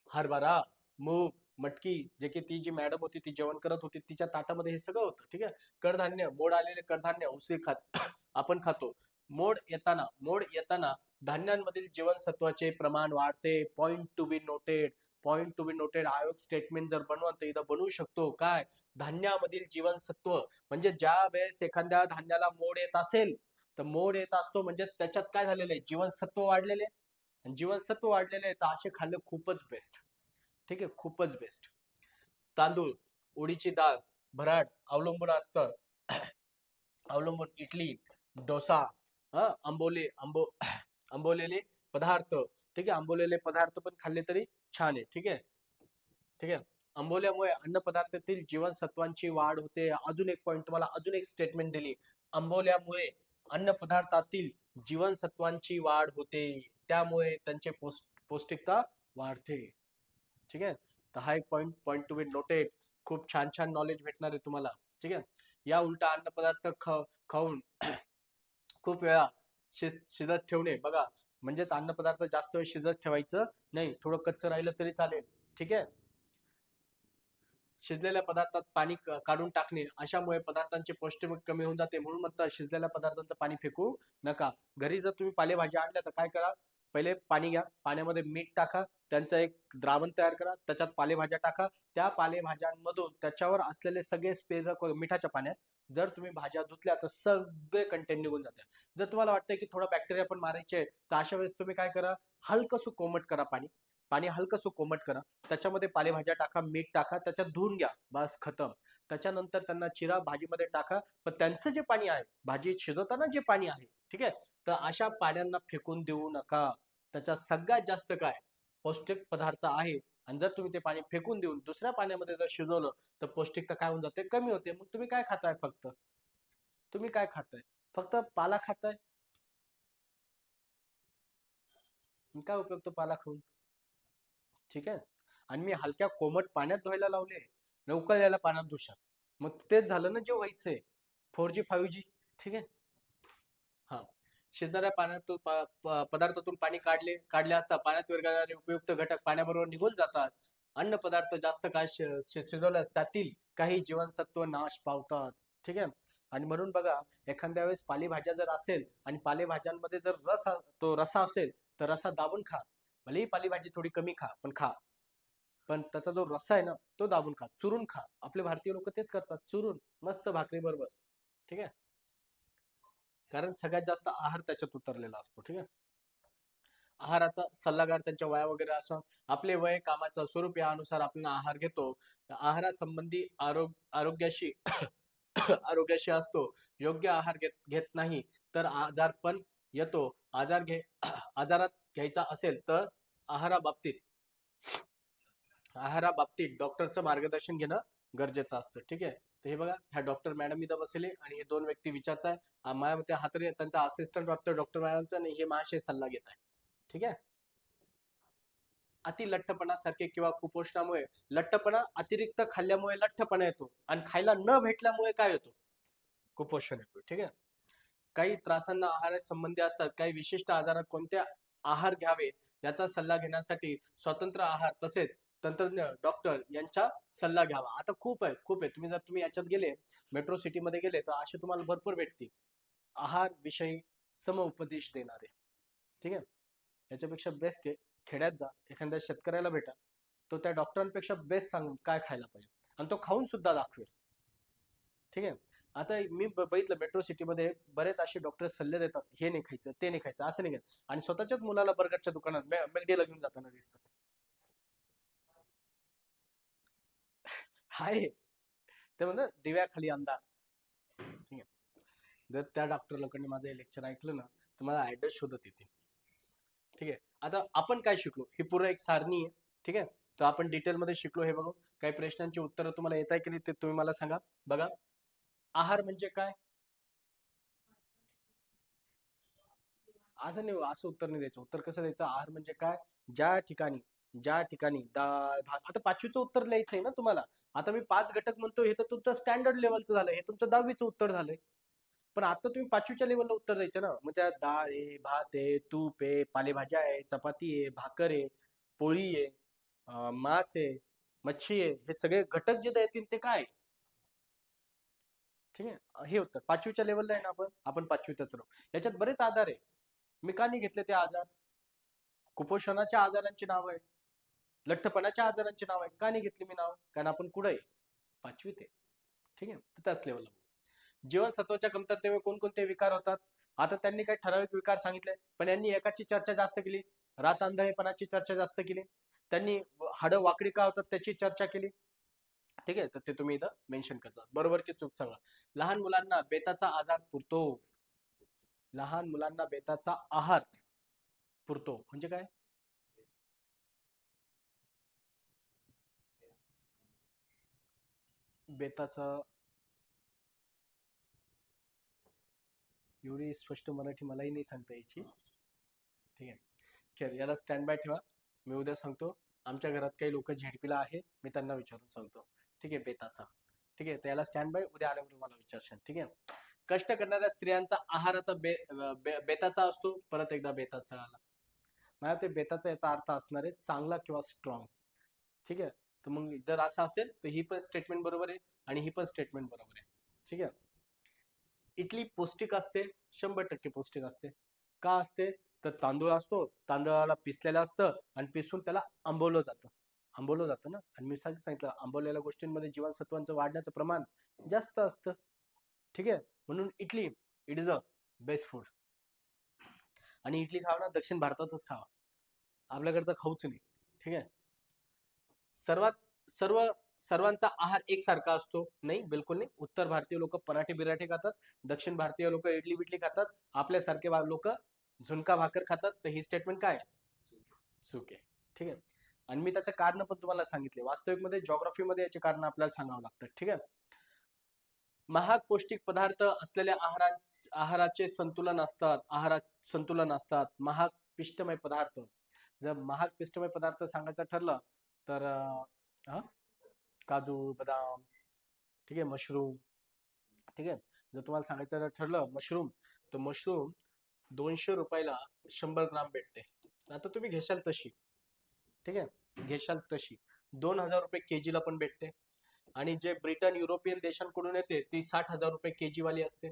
[SPEAKER 1] हरभरा, मूग, मटकी, जे की ती जी मॅडम होती ती जेवण करत होती तिच्या ताटामध्ये हे सगळं होतं. ठीक आहे. कडधान्य, मोड आलेले कडधान्य उसळी खात आपण खातो. मोड येताना धान्यांमधील जीवनसत्वाचे प्रमाण वाढते. Point to be noted. Point to be noted. आयोग स्टेटमेंट जर बनवत तर इथं बनवू शकतो काय, धान्यामधील जीवनसत्व. म्हणजे ज्या वेळेस एखाद्या धान्याला मोड येत असेल, तर मोड येत असतो म्हणजे त्याच्यात काय झालेलं आहे, जीवनसत्व वाढलेले. आणि जीवनसत्व वाढलेले आहे तर असे खाल्ले खूपच बेस्ट. ठीक आहे. खूपच बेस्ट. तांदूळ, उडीची डाळ, भराट अवलंबून असतं. अवलंबून इडली, डोसा, आंबोलेले पदार्थ. ठीक आहे. आंबोलेले पदार्थ पण खाल्ले तरी छान आहे. ठीक आहे. ठीक आहे. आंबोल्यामुळे अन्न पदार्थातील जीवनसत्वांची वाढ होते. अजून एक पॉइंट तुम्हाला, अजून एक स्टेटमेंट दिली. आंबोल्यामुळे अन्न पदार्थातील जीवनसत्वांची वाढ होते, त्यामुळे त्यांचे पौष्टिकता वाढते. ठीक आहे. तर हा एक पॉइंट टू बी नोटेड. खूप छान छान नॉलेज भेटणार आहे तुम्हाला. ठीक आहे. या उलटा अन्न पदार्थ खाऊन खूप वेळा शिजत ठेवणे बघा, म्हणजेच अन्न पदार्थ जास्त वेळ शिजत ठेवायचं नाही, थोडं कच्चं राहिलं तरी चालेल. ठीक आहे. शिजलेल्या पदार्थात पाणी काढून टाकणे, अशामुळे पदार्थांचे पौष्टिक कमी होऊन जाते. म्हणून म्हणतात शिजलेल्या पदार्थांचं पाणी फेकू नका. घरी जर तुम्ही पालेभाज्या आणल्या तर काय करा, पहिले पाणी घ्या, पाण्यामध्ये मीठ टाका, त्यांचं एक द्रावण तयार करा, त्याच्यात पालेभाज्या टाका. त्या पालेभाज्यांमधून त्याच्यावर असलेले सगळे स्पेरक मिठाच्या पाण्यात जर तुम्ही भाज्या धुतल्या तर सगळे कंटेंट निघून जाते. जर तुम्हाला वाटतंय की थोडा बॅक्टेरिया पण मारायचे तर अशा वेळेस तुम्ही काय करा, हलकंसं कोमट करा पाणी, पाणी हलकंसं कोमट करा, त्याच्यामध्ये पालेभाज्या टाका, मीठ टाका, त्याच्यात धुवून घ्या, बस खतम. त्याच्यानंतर त्यांना चिरा, भाजीमध्ये टाका. पण त्यांचं जे पाणी आहे, भाजी शिजवताना जे पाणी आहे, ठीक आहे, तर अशा पाण्यांना फेकून देऊ नका. त्याच्यात सगळ्यात जास्त काय पौष्टिक पदार्थ आहे. आणि जर तुम्ही ते पाणी फेकून देऊन दुसऱ्या पाण्यामध्ये जर शिजवलं तर पौष्टिकता काय होऊन जाते, कमी होते. मग तुम्ही काय खाताय, फक्त तुम्ही काय खाताय, फक्त पाला खाताय. मग काय उपयोग तो पाला खाऊन, ठीक आहे. आणि मी हलक्या कोमट पाण्यात धुवायला लावले, न उकळलेल्या पाण्यात धुशाल. मग तेच झालं ना जे व्हायचंय, 4G 5G, ठीक आहे. हा, शिजणाऱ्या पाण्यातून पदार्थातून पाणी काढले असता पाण्यात विरघळणारे उपयुक्त घटक पाण्याबरोबर निघून जातात. अन्न पदार्थ जास्त काळ शिजवल्यास त्यातील काही जीवनसत्व नाश पावतात, ठीक आहे. आणि म्हणून बघा, एखाद्या वेळेस पालेभाज्या जर असेल आणि पालेभाज्यांमध्ये जर तो रसा असेल, तर रसा दाबून खा. भलेही पालेभाजी थोडी कमी खा, पण खा. पण त्याचा जो रस्सा आहे ना, तो दाबून खा, चुरून खा. आपले भारतीय लोक तेच करतात, चुरून मस्त भाकरी बरोबर, ठीक आहे. कारण सगळ्यात जास्त आहार त्याच्यात उतरलेला असतो, ठीक आहे. आहाराचा सल्लागार त्यांच्या वया वगैरे असं, आपले वय, कामाचं स्वरूप यानुसार आपण आहार घेतो. आहारासंबंधी आरोग्याशी आरोग्याशी असतो. योग्य आहार घेत नाही तर आजारपण येतो. आजारात घ्यायचा असेल तर आहाराबाबतीत आहाराबाबतीत डॉक्टरचं मार्गदर्शन घेणं गरजेचं असतं, ठीक आहे. तर हे बघा, ह्या डॉक्टर मॅडम इथं बसले आणि हे दोन व्यक्ती विचारताय. माझ्या मते हा तरी त्यांचा असिस्टंट वाटतो डॉक्टर मॅडमचा, आणि हे महाशय सल्ला घेत आहे, ठीक आहे. अति लठ्ठपणासारखे किंवा कुपोषणामुळे लठ्ठपणा, अतिरिक्त खाल्ल्यामुळे लठ्ठपणा येतो, आणि खायला न भेटल्यामुळे काय येतो, कुपोषण येतो, ठीक आहे. काही त्रासांना आहारासंबंधी असतात. काही विशिष्ट आजारात कोणते आहार घ्यावे याचा सल्ला घेण्यासाठी स्वतंत्र आहार तसेच तंत्रज्ञ डॉक्टर यांचा सल्ला घ्यावा. आता खूप आहे. तुम्ही याच्यात गेले, मेट्रो सिटीमध्ये गेले, तर असे तुम्हाला भरपूर भेटतील आहार विषयी समुपदेश देणारे, ठीक आहे. याच्यापेक्षा बेस्ट आहे, खेड्यात जा, एखाद्या शेतकऱ्याला भेटा, तो त्या डॉक्टरांपेक्षा बेस्ट सांगून काय खायला पाहिजे, आणि तो खाऊन सुद्धा दाखवेल, ठीक आहे. आता मी बघितलं मेट्रो सिटीमध्ये बरेच असे डॉक्टर सल्ले देतात, हे नाही खायचं, ते नाही खायचं, असं नाही खायचं, आणि स्वतःच्याच मुलाला बर्गरच्या दुकानात मॅकडीला घेऊन जाताना दिसतात. हाय, ते म्हणलं दिव्याखाली अंधार, ठीक आहे. जर त्या डॉक्टर लोकांनी माझं हे लेक्चर ऐकलं ना, तर मला ऍड्रेस शोधत येते, ठीक आहे. आता आपण काय शिकलो, ही पूर्ण एक सारणी आहे, ठीक आहे. तर आपण डिटेलमध्ये शिकलो हे बघू. काही प्रश्नांची उत्तरं तुम्हाला येत आहे की नाही ते तुम्ही मला सांगा. बघा, आहार म्हणजे काय, असं नाही, असं उत्तर नाही द्यायचं. उत्तर कसं द्यायचं, आहार म्हणजे काय, ज्या ठिकाणी डाळ भात. आता पाचवीचं उत्तर लिहायचंय ना तुम्हाला. आता मी 5 घटक म्हणतो, हे तर तुमचं स्टँडर्ड लेवलचं झालं, हे तुमचं 10वीचं उत्तर झालंय. पण आता तुम्ही 5वीच्या लेवलला उत्तर द्यायचं ना. म्हणजे डाळ आहे, भात आहे, तूप आहे, पालेभाज्या आहे, चपाती आहे, भाकर आहे, पोळी आहे, मांस आहे, मच्छी आहे, हे सगळे घटक जे येतील ते काय, ठीक आहे. हे उत्तर 5वीच्या लेवलला आहे ना. आपण 5वीतच राहू. याच्यात बरेच आधार आहे. मी का नाही घेतले ते आजार, कुपोषणाच्या आजारांची नाव आहे, लठ्ठपणाच्या आजारांची नाव आहे, का नाही घेतली मी नाव, कारण आपण कुठे आहे, 5वीत आहे, ठीक आहे. तर त्याच लेवलला. जीवनसत्वाच्या कमतरतेमुळे कोणकोणते विकार होतात. आता त्यांनी काही ठराविक विकार सांगितले, पण यांनी एकाची चर्चा जास्त केली, रात अंधळेपणाची चर्चा जास्त केली. त्यांनी हाडं वाकडी का होतात त्याची चर्चा केली, ठीक आहे. तर ते तुम्ही इथं मेन्शन करता, बरोबर की चूक सांगा. लहान मुलांना बेताचा आजार पुरतो, लहान मुलांना बेताचा आहार पुरतो म्हणजे काय, बेताचा, एवढी स्पष्ट मराठी मलाही नाही सांगता यायची, ठीक आहे. खेळ, याला स्टँड बाय ठेवा, मी उद्या सांगतो. आमच्या घरात काही लोक झेडपीला आहे, मी त्यांना विचारून सांगतो, ठीक आहे. बेताचा, ठीक आहे. तर याला स्टँड बाय, उद्या आल्यावर मला विचारशाल, ठीक आहे. कष्ट करणाऱ्या स्त्रियांचा आहाराचा बेताचा असतो. परत एकदा बेताचा आला, मला ते बेताचा याचा अर्थ असणार आहे चांगला किंवा स्ट्रॉंग, ठीक आहे. तर मग जर असं असेल तर ही पण स्टेटमेंट बरोबर आहे, आणि ही पण स्टेटमेंट बरोबर आहे, ठीक आहे. इडली पौष्टिक असते, 100% पौष्टिक असते. का असते, तर तांदूळ असतो, तांदळाला पिसलेलं असतं, आणि पिसून त्याला आंबवलं जातं ना. आणि मी सांगितलं, आंबवलेल्या गोष्टींमध्ये जीवनसत्वांचं वाढण्याचं प्रमाण जास्त असतं, ठीक आहे. म्हणून idli, it is a best food. आणि इडली खावा ना, दक्षिण भारतातच खावा, आपल्याकडे तर खाऊच नाही, ठीक आहे. सर्वात सर्व सर्वांचा आहार एकसारखा असतो नाही, बिलकुल नाही. उत्तर भारतीय लोक पराठे बिराठे खातात, दक्षिण भारतीय लोक इडली बिडली खातात, आपल्यासारखे लोक झुणका भाकर खातात. तर ही स्टेटमेंट काय चूक आहे. ठीक आहे. आणि मी त्याचं कारण पण तुम्हाला सांगितले. वास्तविक मध्ये जॉग्राफी मध्ये याचे कारण आपल्याला सांगावं लागतं. ठीक आहे. महाग पौष्टिक पदार्थ असलेल्या आहाराचे संतुलन असतात, आहारात संतुलन असतात. महाग पिष्टमय पदार्थ, जर महाग पिष्टमय पदार्थ सांगायचं ठरलं तर काजू बदाम, ठीक आहे, मशरूम. ठीक आहे. जर तुम्हाला सांगायचं ठरलं मशरूम, तर मशरूम 200 रुपयाला 100 ग्राम भेटते. आता तुम्ही घेशाल तशी, ठीक आहे, घेशाल तशी 2000 रुपये केजीला पण भेटते. आणि जे ब्रिटन युरोपियन देशांकडून येते ती 60,000 रुपये केजी वाली असते.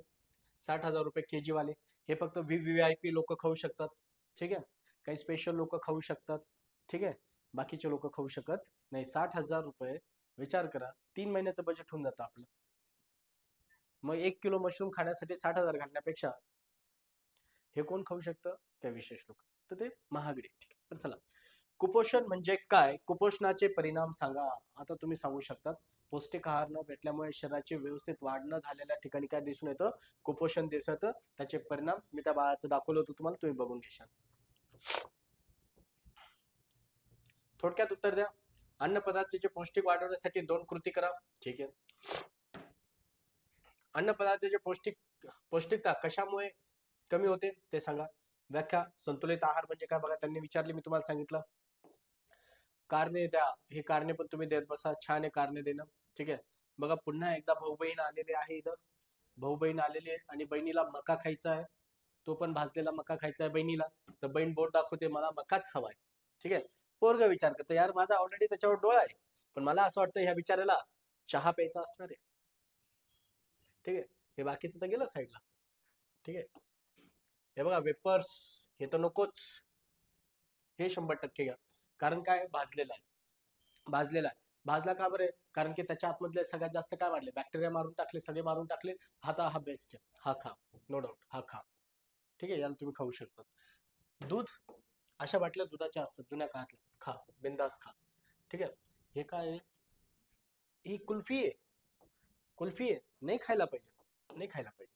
[SPEAKER 1] 60,000 रुपये केजी वाले हे फक्त VVIP लोक खाऊ शकतात. ठीक आहे. काही स्पेशल लोक खाऊ शकतात. ठीक आहे. बाकीचे लोक खाऊ शकत नाही. 60,000 रुपये विचार करा, 3 महिन्याचं बजेट होऊन जातं आपलं. मग 1 किलो मशरूम खाण्यासाठी 60,000 घालण्यापेक्षा हे कोण खाऊ शकतं, काय विशेष लोक. तर ते महागडे. ठीक आहे. पण चला, कुपोषण म्हणजे काय, कुपोषणाचे परिणाम सांगा. आता तुम्ही सांगू शकतात पौष्टिक आहार न भेटल्यामुळे शरीराचे व्यवस्थित वाढ न झालेल्या ठिकाणी काय दिसून येतं, कुपोषण दिसून येतं. त्याचे परिणाम मी त्या बाळाचं दाखवलं होतं तुम्हाला, तुम्ही बघून घेशाल. थोडक्यात उत्तर द्या. अन्न पदार्थाचे पौष्टिक वाढवण्यासाठी 2 कृती करा. ठीक आहे. अन्न पदार्थाचे पौष्टिकता कशामुळे कमी होते ते सांगा. व्याख्या. संतुलित आहार म्हणजे काय बघा, त्यांनी विचारले, मी तुम्हाला सांगितलं. कारणे द्या. हे कारणे पण तुम्ही देत बसा. छान आहे कारणे देणं. ठीक आहे. बघा पुन्हा एकदा भाऊ बहीण आलेले आहे इथं. भाऊ बहीण आलेली आहे आणि बहिणीला मका खायचा आहे. तो पण भाजलेला मका खायचा आहे बहिणीला. तर बहीण बोट दाखवते, मला मकाच हवाय. ठीक आहे. पोरग विचार करतो, यार माझा ऑलरेडी त्याच्यावर डोळा आहे, पण मला असं वाटतं ह्या बिचाऱ्याला चहा प्यायचा असणार आहे. ठीक आहे. हे बाकीचं तर गेलं साईडला. ठीक आहे. हे बघा वेपर्स, हे तर नकोच. हे 100% घ्या. कारण काय, भाजलेला आहे. भाजलेला आहे. भाजला का बरे, कारण की त्याच्या आतमधले सगळ्यात जास्त काय वाढले, बॅक्टेरिया मारून टाकले, सगळे मारून टाकले. हा बेस्ट आहे, हा खा, नो डाऊट, हा खा. ठीक आहे. याला तुम्ही खाऊ शकता. दूध, अशा बाटल्या दुधाच्या असतात जुन्या काळातल्या, खा, बिंदास खा. ठीक आहे. हे काय आहे, ही कुल्फी आहे. कुल्फी आहे, नाही खायला पाहिजे, नाही खायला पाहिजे.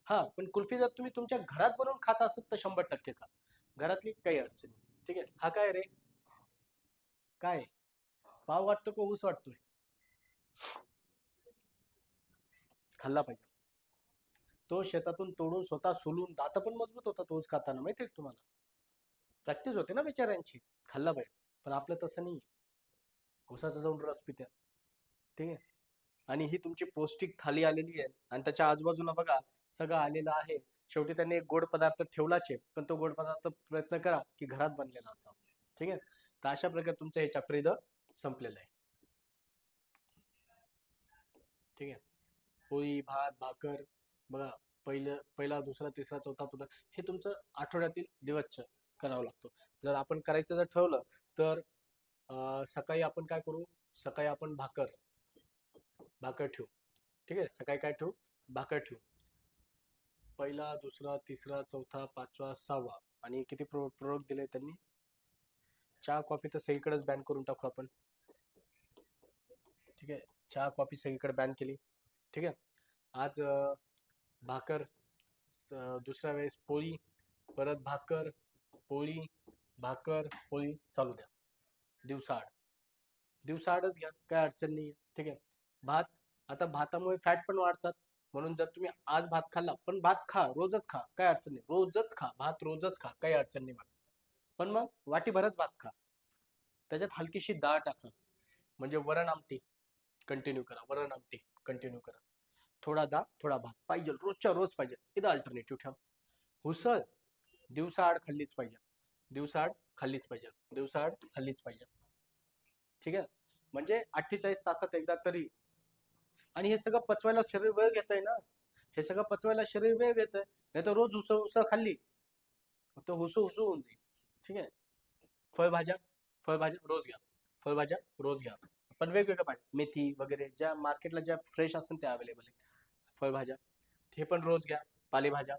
[SPEAKER 1] हा, पण कुल्फी जर तुम्ही तुमच्या घरात बनवून खात असाल तर 100% खा. घरातली काही अडचण नाही. ठीक आहे. हा काय रे, काय पाव वाटतो का ऊस वाटतोय, खाल्ला पाहिजे. तो शेतातून तोडून स्वतः सोलून दात पण मजबूत होतात ऊस खाताना, माहितीये तुम्हाला. प्रॅक्टिस होते ना बिचाऱ्यांची. खाल्ला पाहिजे. पण आपलं तसं नाही. ऊसाचा जाऊन रस पित्या. ठीक आहे. आणि ही तुमची पौष्टिक थाली आलेली आहे आणि त्याच्या आजूबाजूला बघा सगळं आलेलं आहे. शेवटी त्यांनी एक गोड पदार्थ ठेवलाच आहे, पण तो गोड पदार्थ प्रयत्न करा की घरात बनलेला असावा. ठीक आहे. तर अशा प्रकारे तुमचं हे चॅप्टर इथं संपलेलं आहे. ठीक आहे. पोळी भात भाकर, बघा पहिला दुसरा तिसरा चौथा पदार्थ हे तुमचं आठवड्यातील दिवसचं करावं लागतो. जर आपण करायचं जर ठरवलं तर सकाळी आपण काय करू, सकाळी आपण भाकर भाकर ठेवू. ठीक आहे. सकाळी काय ठेवू, भाकर ठेवू. पहिला दुसरा तिसरा चौथा पाचवा सहावा, आणि किती प्रोडक्ट दिले त्यांनी, चहा कॉफी तर सगळीकडेच बॅन करून टाकू आपण. ठीक आहे. चहा कॉफी सगळीकडे बॅन केली. ठीक आहे. आज भाकर, दुसऱ्या वेळेस पोळी, परत भाकर पोळी, भाकर पोळी चालू द्या. दिवसाआड, दिवसाआडच घ्या, काय अडचण नाही. ठीक आहे. भात, आता भातामुळे फॅट पण वाढतात, म्हणून जर तुम्ही आज भात खाल्ला, पण भात खा, रोजच खा, काय अडचण नाही. रोजच खा भात, रोजच खा, काही अडचण नाही. भात पण मग वाटीभरच भात खा, त्याच्यात हलकीशी डाळ टाका. म्हणजे वरण आमटी कंटिन्यू करा, वरण आमटी कंटिन्यू करा. थोडा डाळ थोडा भात पाहिजे, रोजच्या रोज पाहिजे. इथं अल्टरनेटिव्ह ठेवा. हुसळ दिवसाआड खाल्लीच पाहिजे, दिवसाआड खाल्लीच पाहिजे, दिवसाआड खाल्लीच पाहिजे. ठीक आहे. म्हणजे 48 तासात एकदा तरी. आणि हे सगळं पचवायला शरीर वेळ घेत आहे ना, हे सगळं पचवायला शरीर वेळ घेत आहे. नाही तर रोज उसळ उसळ खाल्ली तर हुसू हुसू होऊन जाईल. ठीक आहे. फळभाज्या, फळभाज्या रोज घ्या, फळभाज्या रोज घ्या, पण वेगवेगळ्या भाज्या, मेथी वगैरे ज्या मार्केटला ज्या फ्रेश असतील त्या अवेलेबल आहे. फळभाज्या हे पण रोज घ्या. पालेभाज्या,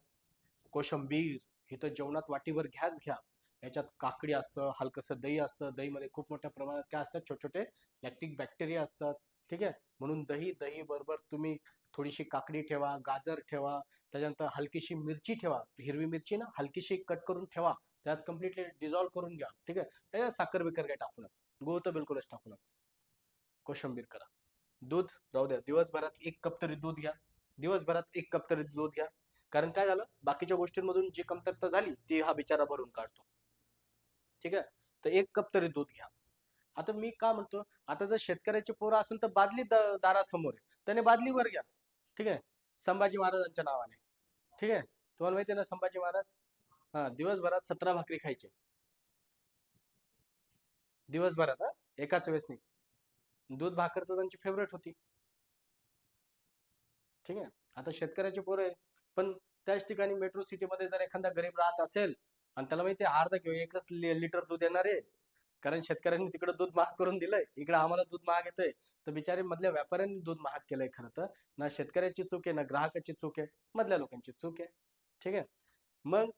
[SPEAKER 1] कोशंबीर हे तर जेवणात वाटीवर घ्याच घ्या. याच्यात काकडी असतं, हलकंसं दही असतं, दहीमध्ये खूप मोठ्या प्रमाणात काय असतात, छोटे छोटे लॅक्टिक बॅक्टेरिया असतात. ठीक आहे, म्हणून दही बरोबर तुम्ही थोडीशी काकडी ठेवा, गाजर ठेवा, त्याच्यानंतर हलकीशी मिरची ठेवा, हिरवी मिरची ना हलकीशी कट करून ठेवा, त्यात कम्प्लिटली डिझॉल्व्ह करून घ्या. ठीक आहे, त्याच्यात साखर बिकर काय टाकू नका, गूळ तर बिलकुलच टाकू नका, कोशिंबीर करा. दूध राहू द्या, दिवसभरात 1 कप तरी दूध घ्या, दिवसभरात 1 कप तरी दूध घ्या. कारण काय झालं, बाकीच्या गोष्टींमधून जी कमतरता झाली ती हा बिचारा भरून काढतो. ठीक आहे, तर 1 कप तरी दूध घ्या. आता मी का म्हणतो, आता जर शेतकऱ्याचे पोरं असेल तर बादली दारासमोर आहे, त्याने बादलीवर घ्या. ठीक आहे, संभाजी महाराजांच्या नावाने. ठीक आहे, तुम्हाला माहिती आहे ना संभाजी महाराज, हा दिवसभरात 17 भाकरी खायचे, दिवसभरात, हा एकाच वेळेस नाही. दूध भाकर तर त्यांची फेवरेट होती. ठीक आहे, आता शेतकऱ्याचे पोरं आहे, पण त्याच ठिकाणी मेट्रो सिटीमध्ये जर एखादा गरीब राहत असेल आणि त्याला माहिती आहे अर्धा किंवा 1 लिटर दूध येणार आहे, कारण शेतकऱ्यांनी तिकडे दूध महाग करून दिलंय, इकडे आम्हाला दूध महाग येतंय, तर बिचारे मधल्या व्यापाऱ्यांनी दूध महाग केलंय. खरं तर ना शेतकऱ्याची चूक आहे ना ग्राहकाची चूक आहे, मधल्या लोकांची चूक आहे. ठीक आहे, मग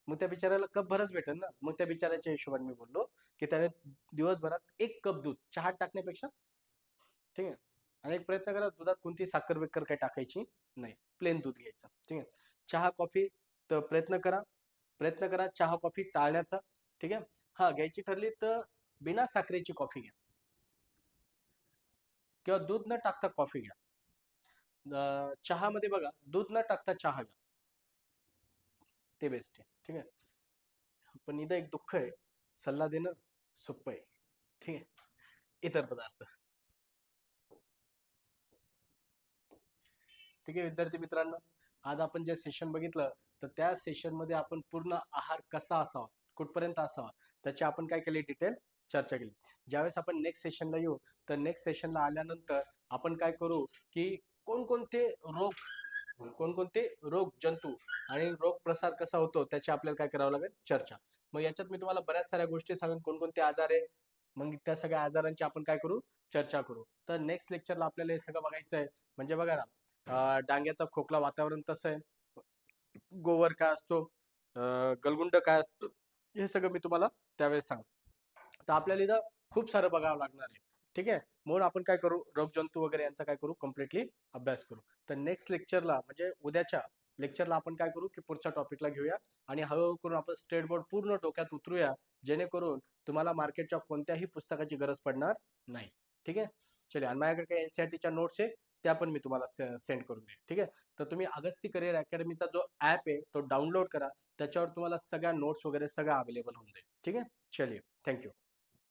[SPEAKER 1] मग त्या बिचाऱ्याला कप भरच भेटेल ना. मग त्या बिचाऱ्याच्या हिशोबाने मी बोललो की त्याने दिवसभरात 1 कप दूध चहात टाकण्यापेक्षा, ठीक आहे, आणि एक प्रयत्न करा दुधात कोणती साखर बिक्कर काही टाकायची नाही, प्लेन दूध घ्यायचं. ठीक आहे, चहा कॉफी तर प्रयत्न करा चहा कॉफी टाळण्याचा. ठीक आहे, हा घ्यायची ठरली तर बिना साखरेची कॉफी घ्या किंवा दूध न टाकता कॉफी घ्या. चहामध्ये बघा दूध न टाकता चहा घ्या, ते बेस्ट आहे. ठीक आहे, पण इथं एक दुःख आहे, सल्ला देणं सोपं आहे. ठीक आहे, इतर पदार्थ. ठीक आहे विद्यार्थी मित्रांनो, आज आपण जे सेशन बघितलं, तर त्या सेशन मध्ये आपण पूर्ण आहार कसा असावा, कुठपर्यंत असावा, त्याची आपण काय केली, डिटेल चर्चा केली. ज्यावेळेस आपण नेक्स्ट सेशनला येऊ, तर नेक्स्ट सेशनला आल्यानंतर आपण काय करू की कोणकोणते कोणकोणते रोग जंतू आणि रोग प्रसार कसा होतो त्याची आपल्याला काय करावं लागेल, चर्चा. मग याच्यात मी तुम्हाला बऱ्याच साऱ्या गोष्टी सांगेन, कोणकोणते आजार आहे, मग त्या सगळ्या आजारांची आपण काय करू, चर्चा करू. तर नेक्स्ट लेक्चरला आपल्याला हे सगळं बघायचं आहे. म्हणजे बघा ना, डांग्याचा खोकला वातावरण तसं आहे, गोवर काय असतो, गलगुंड काय असतो, हे सगळं मी तुम्हाला त्यावेळेस सांग. तर आपल्याला इथं खूप सारं बघावं लागणार आहे. ठीक आहे, म्हणून आपण काय करू, रोगजंतू वगैरे यांचा काय करू, कम्प्लिटली अभ्यास करू. तर नेक्स्ट लेक्चरला म्हणजे उद्याच्या लेक्चरला आपण काय करू की पुढच्या टॉपिकला घेऊया आणि हळूहळू करून आपण स्टेट बोर्ड पूर्ण डोक्यात उतरूया, जेणेकरून तुम्हाला मार्केटच्या कोणत्याही पुस्तकाची गरज पडणार नाही. ठीक आहे, चले, आणि माझ्याकडे काही एनसीईआरटीच्या नोट्स आहे, त्या पण मी तुम्हाला सेंड करून देईन. ठीक आहे, तर तुम्ही अगस्ती करिअर अकॅडमीचा जो ऍप आहे तो डाउनलोड करा, त्याच्यावर तुम्हाला सगळ्या नोट्स वगैरे सगळं अवेलेबल होऊन जाईल. ठीक आहे, चलिए, थँक्यू.